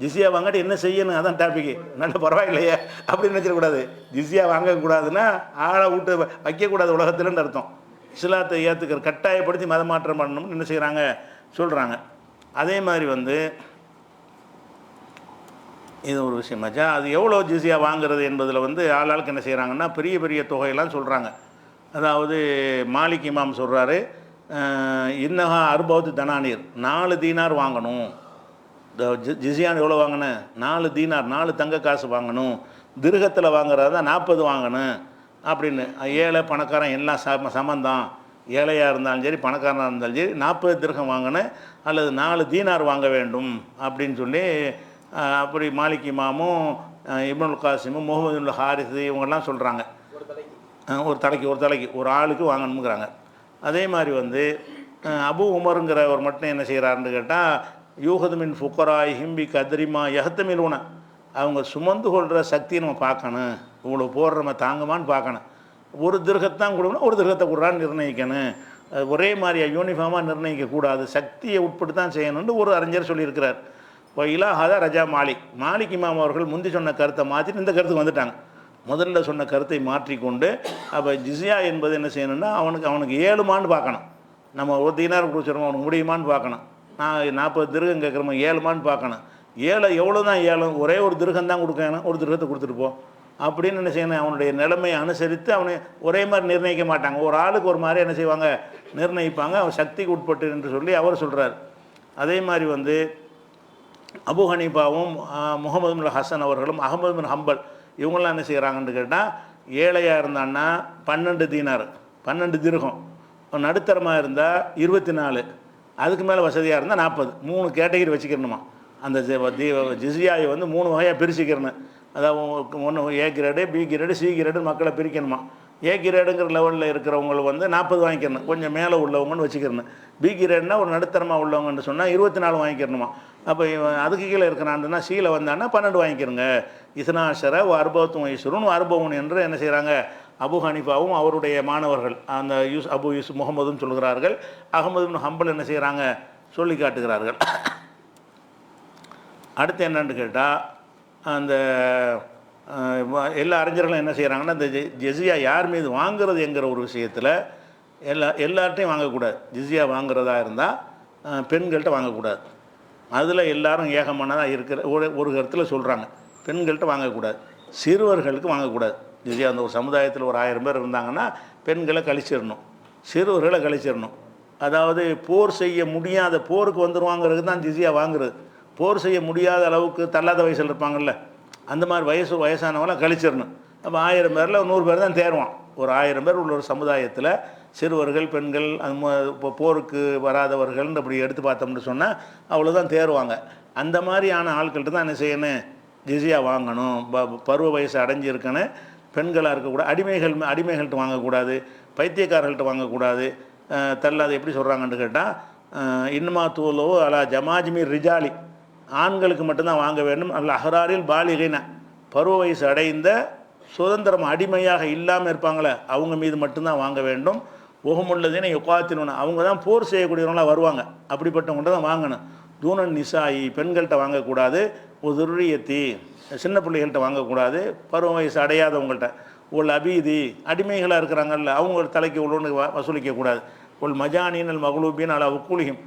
ஜிஸியா வாங்கிட்டு என்ன செய்யணும், அதான் டாப்பிக்கு. நல்ல பரவாயில்லையே அப்படின்னு நினச்சிடக்கூடாது. ஜிஸியா வாங்கக்கூடாதுன்னா ஆளை விட்டு வைக்கக்கூடாது உலகத்துலன்னு அர்த்தம். இஸ்லாத்தை ஏற்றுக்கிற கட்டாயப்படுத்தி மதமாற்றம் பண்ணணும்னு என்ன செய்கிறாங்க சொல்கிறாங்க. அதே மாதிரி வந்து இது ஒரு விஷயமாச்சா. அது எவ்வளோ ஜிஸியா வாங்குறது என்பதில் வந்து ஆளாளுக்கு என்ன செய்கிறாங்கன்னா பெரிய பெரிய தொகையெல்லாம் சொல்கிறாங்க. அதாவது மாலிக் இமாம் சொல்கிறாரு, இன்னஹா அர்பவுத்து தனானீர், 4 தீனார் வாங்கணும். ஜிஸியான் எவ்வளோ வாங்கணும், 4 தீனார், 4 தங்க காசு வாங்கணும். திருகத்தில் வாங்குறதா 40 வாங்கணும் அப்படின்னு. ஏழை பணக்காரன் எல்லாம் சமந்தான், ஏழையாக இருந்தாலும் சரி பணக்காரனாக இருந்தாலும் சரி 40 திருகம் வாங்கணும் அல்லது 4 தீனார் வாங்க வேண்டும் அப்படின்னு சொல்லி அப்படி மாலிக் இமாமும் இப்னுல் காசிமும் முஹம்மது ஹாரிஸ் இவங்கெல்லாம் சொல்கிறாங்க. ஒரு தலைக்கு ஒரு ஆளுக்கு வாங்கணுங்கிறாங்க. அதே மாதிரி வந்து அபு உமருங்கிறவர் மட்டும் என்ன செய்கிறாருன்னு கேட்டால், யூஹதுமின் ஃபுக்கராய் ஹிம்பி கத்ரிமா யஹத்தமிலூன, அவங்க சுமந்து கொள்கிற சக்தியை நம்ம பார்க்கணும், இவ்வளோ போடுற நம்ம தாங்குமான்னு பார்க்கணும். ஒரு திருகத்தான் கொடுக்கணும், ஒரு திருகத்தை கொடுறான்னு நிர்ணயிக்கணும். ஒரே மாதிரியாக யூனிஃபார்மாக நிர்ணயிக்கக்கூடாது, சக்தியை உட்பட்டு தான் செய்யணும்னு ஒரு அறிஞர் சொல்லியிருக்கிறார். இப்போ இலாஹாதா ரஜா மாலிக் இமாம் அவர்கள் முந்தி சொன்ன கருத்தை மாற்றிட்டு இந்த கருத்துக்கு வந்துட்டாங்க. முதல்ல சொன்ன கருத்தை மாற்றிக்கொண்டு அப்போ ஜிஸியா என்பது என்ன செய்யணும்னா அவனுக்கு 7 மான்னு பார்க்கணும். நம்ம ஒரு தீனார் கொடுத்துருவோம், அவனுக்கு முடியுமான்னு பார்க்கணும். நான் 40 திருகம் கேட்குறோம், 7 மான்னு பார்க்கணும். 7 எவ்வளோ தான் 7, ஒரே ஒரு திருகம் தான் கொடுக்கணும், ஒரு திருகத்தை கொடுத்துட்டு போ அப்படின்னு என்ன செய்யணும். அவனுடைய நிலைமையை அனுசரித்து அவனை ஒரே மாதிரி நிர்ணயிக்க மாட்டாங்க, ஒரு ஆளுக்கு ஒரு மாதிரி என்ன செய்வாங்க நிர்ணயிப்பாங்க, அவன் சக்திக்கு உட்பட்டு என்று சொல்லி அவர் சொல்கிறார். அதே மாதிரி வந்து அபு ஹனீஃபாவும் முஹம்மது பின் ஹசன் அவர்களும் அஹமது பின் ஹம்பல் இவங்களாம் என்ன செய்கிறாங்கன்னு கேட்டால், ஏழையாக இருந்தான்னா 12 தீனார் 12 திருகம், நடுத்தரமாக இருந்தால் 24, அதுக்கு மேலே வசதியாக இருந்தால் 40, 3 கேட்டகரி வச்சுக்கணுமா. அந்த ஜிஸியாவை வந்து 3 வகையாக பிரிச்சுக்கிறணும். அதாவது ஒன்று A grade, B grade, C grade மக்களை பிரிக்கணுமா. ஏ கிரேடுங்கிற லெவலில் இருக்கிறவங்க வந்து 40 வாங்கிக்கணும், கொஞ்சம் மேலே உள்ளவங்கன்னு வச்சுக்கிறணும். பி கிரேடுனா ஒரு நடுத்தரமாக உள்ளவங்கன்னு சொன்னால் 24 வாங்கிக்கிறணுமா. அப்போ அதுக்கு கீழே இருக்கிறான்ன்னா சீல வந்தான்னா 12 வாங்கிக்கிறங்க. இஸ்னாஷர அர்பவத்தும் ஐஸ்வரும் அர்பவன் என்று என்ன செய்கிறாங்க அபு ஹனீஃபாவும் அவருடைய மாணவர்கள் அந்த அபு யூசுப் முகமதும் சொல்கிறார்கள். அகமது பின் ஹம்பல் என்ன செய்கிறாங்க சொல்லி காட்டுகிறார்கள். அடுத்து என்னன்னு கேட்டால், அந்த எல்லா அறிஞர்களும் என்ன செய்கிறாங்கன்னா, இந்த ஜிஸியா யார் மீது வாங்குறது என்கிற ஒரு விஷயத்தில் எல்லார்ட்டையும் வாங்கக்கூடாது. ஜிஸியா வாங்குறதா இருந்தால் பெண்கள்கிட்ட வாங்கக்கூடாது. அதில் எல்லாரும் ஏகமானதாக இருக்கிற ஒரு கருத்தில் சொல்கிறாங்க, பெண்கள்கிட்ட வாங்கக்கூடாது, சிறுவர்களுக்கு வாங்கக்கூடாது. ஜிஸியா அந்த ஒரு சமுதாயத்தில் ஒரு 1000 பேர் இருந்தாங்கன்னா பெண்களை கழிச்சிடணும், சிறுவர்களை கழிச்சிடணும். அதாவது போர் செய்ய முடியாத, போருக்கு வந்துடுவாங்கிறது தான் ஜிஸியா வாங்குறது. போர் செய்ய முடியாத அளவுக்கு தள்ளாத வயசில் இருப்பாங்கள்ல, அந்த மாதிரி வயசானவங்களாம் கழிச்சிடணும். அப்போ 1000 பேரில் 100 பேர் தான் தேருவான். ஒரு 1000 பேர் உள்ள ஒரு சமுதாயத்தில் சிறுவர்கள், பெண்கள், இப்போ போருக்கு வராதவர்கள் அப்படி எடுத்து பார்த்தோம்னு சொன்னால் அவ்வளோதான் தேருவாங்க. அந்த மாதிரியான ஆட்கள்கிட்ட தான் என்ன செய்யணும், ஜிஸியா வாங்கணும். பருவ வயசு அடைஞ்சிருக்கணும். பெண்களாக இருக்கக்கூடாது, அடிமைகள்கிட்ட வாங்கக்கூடாது, பைத்தியக்காரர்கள்ட்ட வாங்கக்கூடாது. தள்ளாது எப்படி சொல்கிறாங்கன்னு கேட்டால், இன்னமா தூளோ அலா ஜமாஜ்மி ரிஜாலி, ஆண்களுக்கு மட்டும்தான் வாங்க வேண்டும். அல்ல அஹராரில் பாலிகைன, பருவ வயசு அடைந்த சுதந்திரம் அடிமையாக இல்லாமல் இருப்பாங்களே அவங்க மீது மட்டும்தான் வாங்க வேண்டும். ஒகுமுள்ளதுன்னு யுகாத்தினு, அவங்க தான் போர் செய்யக்கூடியவங்களாம் வருவாங்க, அப்படிப்பட்டவங்கள்ட்ட தான் வாங்கணும். தூணன் நிசாயி, பெண்கள்கிட்ட வாங்கக்கூடாது. உதுரியத்தி, சின்ன பிள்ளைகள்கிட்ட வாங்கக்கூடாது. பருவ வயசு அடையாதவங்கள்ட்ட. ஒரு அபீதி, அடிமைகளாக இருக்கிறாங்கல்ல அவங்க தலைக்கு உள்ளொன்று வசூலிக்கக்கூடாது. ஒரு மஜானின் மகளூபின் அல்ல உக்கூலியும்,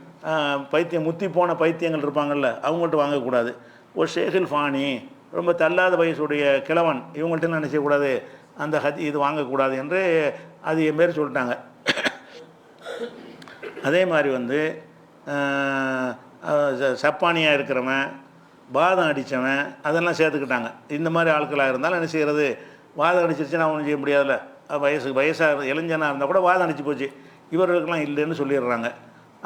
பைத்தியம் முத்தி போன பைத்தியங்கள் இருப்பாங்கள்ல அவங்கள்ட்ட வாங்கக்கூடாது. ஒரு ஷேகில் ஃபானி, ரொம்ப தள்ளாத வயசுடைய கிழவன், இவங்கள்ட்ட நினைச்சக்கூடாது அந்த இது வாங்கக்கூடாது என்று அது என் பேர் சொல்லிட்டாங்க. அதே மாதிரி வந்து சப்பானியாக இருக்கிறவன், வாதம் அடித்தவன் அதெல்லாம் சேர்த்துக்கிட்டாங்க. இந்த மாதிரி ஆட்களாக இருந்தாலும் என்ன செய்கிறது, வாதம் அடிச்சிருச்சுன்னா அவனும் செய்ய முடியாதுல்ல. வயசாக இளைஞனாக இருந்தால் கூட வாதம் அடிச்சு போச்சு, இவர்களுக்கெல்லாம் இல்லைன்னு சொல்லிடுறாங்க.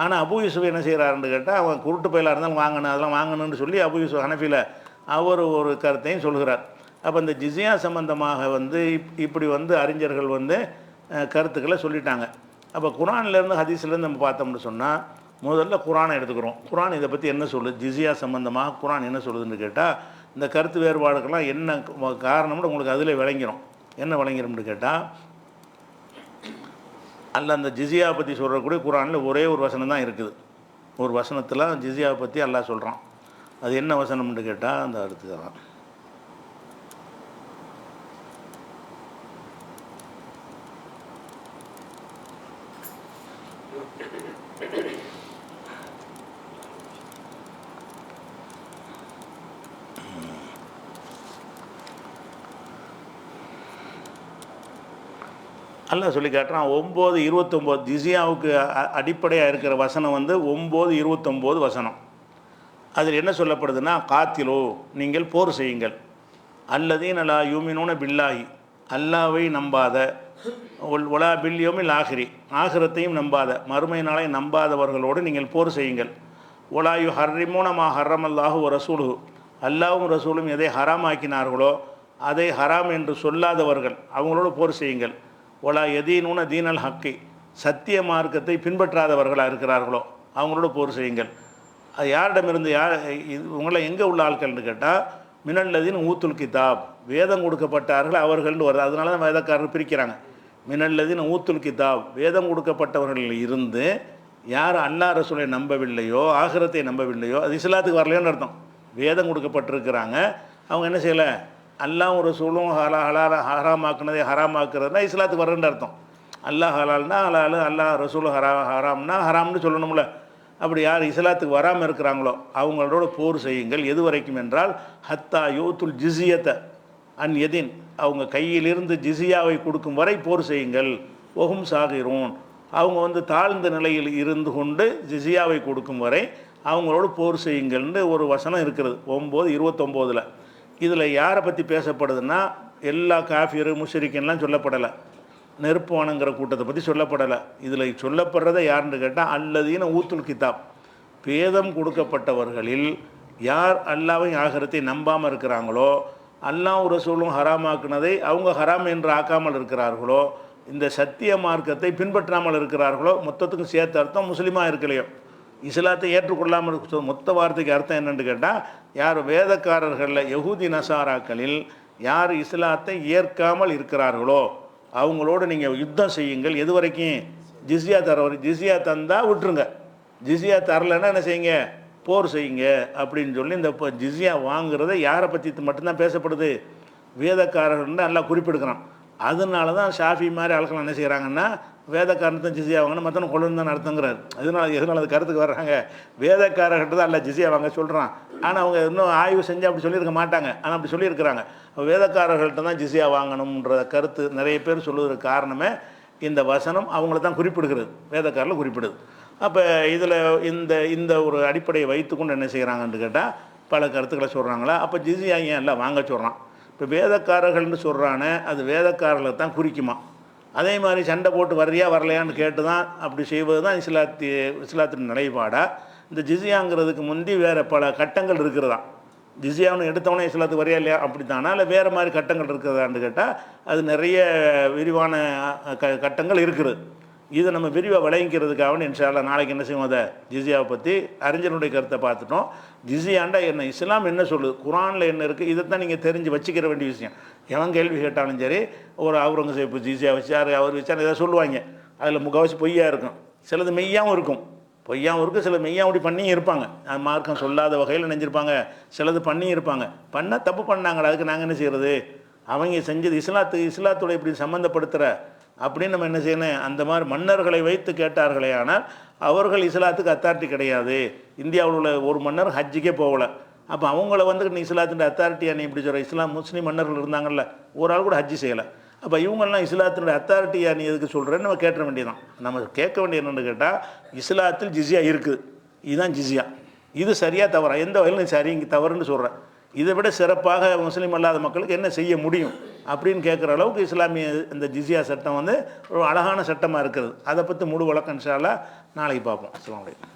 ஆனால் அபு யூசுஃப் என்ன செய்கிறாருன்னு கேட்டால், அவன் குருட்டு பயிலாக இருந்தாலும் வாங்கணும், அதெல்லாம் வாங்கணும்னு சொல்லி அபு யூசுஃப் ஹனஃபியில் அவர் ஒரு கருத்தையும் சொல்கிறார். அப்போ இந்த ஜிஸியா சம்பந்தமாக வந்து இப்படி வந்து அறிஞர்கள் வந்து கருத்துக்களை சொல்லிட்டாங்க. அப்போ குரான்லேருந்து ஹதீஸ்லேருந்து நம்ம பார்த்தோம்னு சொன்னால், முதல்ல குரானை எடுத்துக்கிறோம். குரான் இதை பற்றி என்ன சொல்லுது, ஜிஸியா சம்பந்தமாக குரான் என்ன சொல்லுதுன்னு கேட்டால், இந்த கருத்து வேறுபாடுக்கெல்லாம் என்ன காரணம்னு உங்களுக்கு அதில் விளங்கிடும். என்ன விளங்கிடும்னு கேட்டால், அல்ல அந்த ஜிஸியாவை பற்றி சொல்கிறக்கூடிய குரானில் ஒரே ஒரு வசனம் தான் இருக்குது. ஒரு வசனத்தில் ஜிஸியாவை பற்றி அல்லாஹ் சொல்கிறான். அது என்ன வசனம்னு கேட்டால் அந்த அடுத்துதான், அல்லாஹ் சொல்லி காட்டுறான். 9:29 ஜிஸியாவுக்கு அடிப்படையாக இருக்கிற வசனம் வந்து 9:29 வசனம். அதில் என்ன சொல்லப்படுதுன்னா, காத்திலோ, நீங்கள் போர் செய்யுங்கள், அல்லதீன லா யூமினூன பில்லாஹி, அல்லாவை நம்பாத, ஒலா பில்யோமில் ஆஹிரி, ஆகிரத்தையும் நம்பாத, மறுமை நாளை நம்பாதவர்களோடு நீங்கள் போர் செய்யுங்கள். ஒலா யு ஹர்ரிமூன மா ஹர்ரமல்லாஹு வ ரசூலுஹு, அல்லாவும் ரசூலும் எதை ஹராம் ஆக்கினார்களோ அதை ஹராம் என்று சொல்லாதவர்கள், அவங்களோடு போர் செய்யுங்கள். ஒலா எதீனூன தீனல் ஹக்கி, சத்திய மார்க்கத்தை பின்பற்றாதவர்களாக இருக்கிறார்களோ அவங்களோட போர் செய்யுங்கள். அது யாரிடமிருந்து, உங்களை எங்கே உள்ள ஆட்கள்னு கேட்டால், மினல்லதீன் ஊத்துல் கிதாப், வேதம் கொடுக்கப்பட்டார்கள் அவர்கள்னு வருது. அதனால தான் வேதக்காரர்கள் பிரிக்கிறாங்க. மினல்லதீன் ஊத்துல் கிதாப், வேதம் கொடுக்கப்பட்டவர்கள் இருந்து யார் அல்லாஹ் ரசூலை நம்பவில்லையோ, ஆகிரத்தை நம்பவில்லையோ, அது இஸ்லாத்துக்கு வரலையோன்னு அர்த்தம். வேதம் கொடுக்கப்பட்டிருக்கிறாங்க, அவங்க என்ன செய்யலை, அல்லாஹ் ரசூலும் ஹராமாக்குனதை ஹராமாக்குறதுனா இஸ்லாத்துக்கு வரணுன்னு அர்த்தம். அல்லாஹ் ஹலால்னா ஹலால், அல்லாஹ் ரசூல் ஹராம்னா ஹராம்னு சொல்லணும்ல. அப்படி யார் இஸ்லாத்துக்கு வராமல் இருக்கிறாங்களோ அவங்களோட போர் செய்யுங்கள். எது வரைக்கும் என்றால், ஹத்தா யூத்துல் ஜிஸியத்தை அன் எதின், அவங்க கையிலிருந்து ஜிஸியாவை கொடுக்கும் வரை போர் செய்யுங்கள். ஒஹும் சாகிரூன், அவங்க வந்து தாழ்ந்த நிலையில் இருந்து கொண்டு ஜிஸியாவை கொடுக்கும் வரை அவங்களோட போர் செய்யுங்கள்னு ஒரு வசனம் இருக்கிறது 9:29. இதில் யாரை பற்றி பேசப்படுதுன்னா, எல்லா காஃபிரு முஷ்ரிக்கெல்லாம் சொல்லப்படலை, நெருப்பு வணங்குற கூட்டத்தை பற்றி சொல்லப்படலை. இதில் சொல்லப்படுறதை யாருன்னு கேட்டால், அல்லதீன ஊத்துல் கிதாப், வேதம் கொடுக்கப்பட்டவர்களில் யார் அல்லாஹ்வை ஆகிரத்தை நம்பாமல் இருக்கிறாங்களோ, அல்லாஹ் ரசூலும் ஹராமாக்குனதை அவங்க ஹராம் என்று ஆக்காமல் இருக்கிறார்களோ, இந்த சத்திய மார்க்கத்தை பின்பற்றாமல் இருக்கிறார்களோ, மொத்தத்துக்கும் சேர்த்த அர்த்தம் முஸ்லீமாக இருக்கலையோ, இஸ்லாத்தை ஏற்றுக்கொள்ளாமல் மொத்த வார்த்தைக்கு அர்த்தம் என்னென்னு கேட்டால், யார் வேதக்காரர்களில் யஹூதி நசாராக்களில் யார் இஸ்லாத்தை ஏற்காமல் இருக்கிறார்களோ அவங்களோடு நீங்கள் யுத்தம் செய்யுங்கள். எது வரைக்கும், ஜிஸியா தர, ஜிஸியா தந்தால் விட்டுருங்க, ஜிஸியா தரலைன்னா என்ன செய்யுங்க, போர் செய்யுங்க அப்படின்னு சொல்லி இந்த ஜிஸியா வாங்குறதை யாரை பற்றி மட்டும்தான் பேசப்படுது, வேதக்காரர்கள் நல்லா குறிப்பிடுக்கிறான். அதனால தான் ஷாஃபி மாதிரி ஆட்கள் என்ன செய்கிறாங்கன்னா, வேதக்காரன் தான் ஜிஸியா வாங்கணும், மற்றவங்க கொண்டு தான் நடத்துங்கிறார். எதனால் அது கருத்துக்கு வர்றாங்க, வேதக்காரர்கிட்ட தான் அல்ல ஜிஸியா வாங்க சொல்கிறான். ஆனால் அவங்க இன்னும் ஆய்வு செஞ்சு அப்படி சொல்லியிருக்க மாட்டாங்க, ஆனால் அப்படி சொல்லியிருக்கிறாங்க. வேதக்காரர்கள்ட்ட தான் ஜிஸியா வாங்கணுன்ற கருத்து நிறைய பேர் சொல்லுவதற்கு காரணமே இந்த வசனம் அவங்கள தான் குறிப்பிடுகிறது, வேதக்காரில் குறிப்பிடுது. அப்போ இதில் இந்த ஒரு அடிப்படையை வைத்துக்கொண்டு என்ன செய்கிறாங்கன்னு கேட்டால் பல கருத்துக்களை சொல்கிறாங்களா. அப்போ ஜிஸியா ஏன் எல்லாம் வாங்க சொல்கிறான். இப்போ வேதக்காரர்கள்னு சொல்கிறானே, அது வேதக்காரர்களை தான் குறிக்குமா. அதே மாதிரி சண்டை போட்டு வர்றியா வரலையான்னு கேட்டு தான் அப்படி செய்வது தான் இஸ்லாத்தின் நிலைப்பாடாக. இந்த ஜிஸியாங்கிறதுக்கு முந்தி வேறு பல கட்டங்கள் இருக்கிறதா. ஜிஸியான்னு எடுத்தவொடனே இஸ்லாத்துக்கு வரையா இல்லையா அப்படி தானா, இல்லை வேறு மாதிரி கட்டங்கள் இருக்கிறதான்னு கேட்டால் அது நிறைய விரிவான கட்டங்கள் இருக்குது. இதை நம்ம விரிவாக விளங்கிக்கிறதுக்காக இன்ஷா அல்லாஹ் நாளைக்கு என்ன செய்வோம், அதை ஜிஸியாவை பற்றி அறிஞருடைய கருத்தை பார்த்துட்டோம். ஜிஸியாண்டா என்ன, இஸ்லாம் என்ன சொல்லுது, குரானில் என்ன இருக்குது, இதைத்தான் நீங்கள் தெரிஞ்சு வச்சுக்கிற வேண்டிய விஷயம். எவன் கேள்வி கேட்டாலும் சரி, ஒரு அவுரங்கசீப் ஜிஸியா வச்சார், அவர் வச்சார், எதாவது சொல்லுவாங்க. அதில் முகவசி பொய்யா இருக்கும், சிலது மெய்யாகவும் இருக்கும். பொய்யாகவும் இருக்குது, சில மெய்யா அப்படி பண்ணியும் இருப்பாங்க. மார்க்கம் சொல்லாத வகையில் நினைஞ்சிருப்பாங்க, சிலது பண்ணியும் இருப்பாங்க. பண்ணால் தப்பு பண்ணாங்களா, அதுக்கு நாங்கள் என்ன செய்கிறது, அவங்க செஞ்சது இஸ்லாத்தோட இப்படி சம்மந்தப்படுத்துகிற அப்படின்னு நம்ம என்ன செய்யணும். அந்த மாதிரி மன்னர்களை வைத்து கேட்டார்களே, ஆனால் அவர்கள் இஸ்லாத்துக்கு அத்தாரிட்டி கிடையாது. இந்தியாவில் உள்ள ஒரு மன்னர் ஹஜ்ஜிக்கே போகலை. அப்போ அவங்கள நீ இஸ்லாத்தின் அத்தாரிட்டியாக நீ இப்படி சொல்கிற, இஸ்லாம் முஸ்லீம் மன்னர்கள் இருந்தாங்கல்ல, ஒரு ஆள் கூட ஹஜ்ஜி செய்யலை. அப்போ இவங்கெல்லாம் இஸ்லாத்தினுடைய அத்தாரிட்டியாக நீ எதுக்கு சொல்கிறேன்னு நம்ம கேட்ட வேண்டியதான். நம்ம கேட்க வேண்டியது என்னென்னு கேட்டால், இஸ்லாத்தில் ஜிஸியா இருக்குது, இதுதான் ஜிஸியா, இது சரியாக தவறா, எந்த வகையில் நீ சரி இங்கே தவறுன்னு சொல்கிறேன், இதை விட சிறப்பாக முஸ்லீம் அல்லாத மக்களுக்கு என்ன செய்ய முடியும் அப்படின்னு கேட்குற அளவுக்கு இஸ்லாமிய இந்த ஜிஸியா சட்டம் ஒரு அழகான சட்டமாக இருக்குது. அதை பற்றி முழு விளக்கம் இன்ஷா அல்லாஹ் நாளைக்கு பார்ப்போம். அஸ்ஸலாமு அலைக்கும்.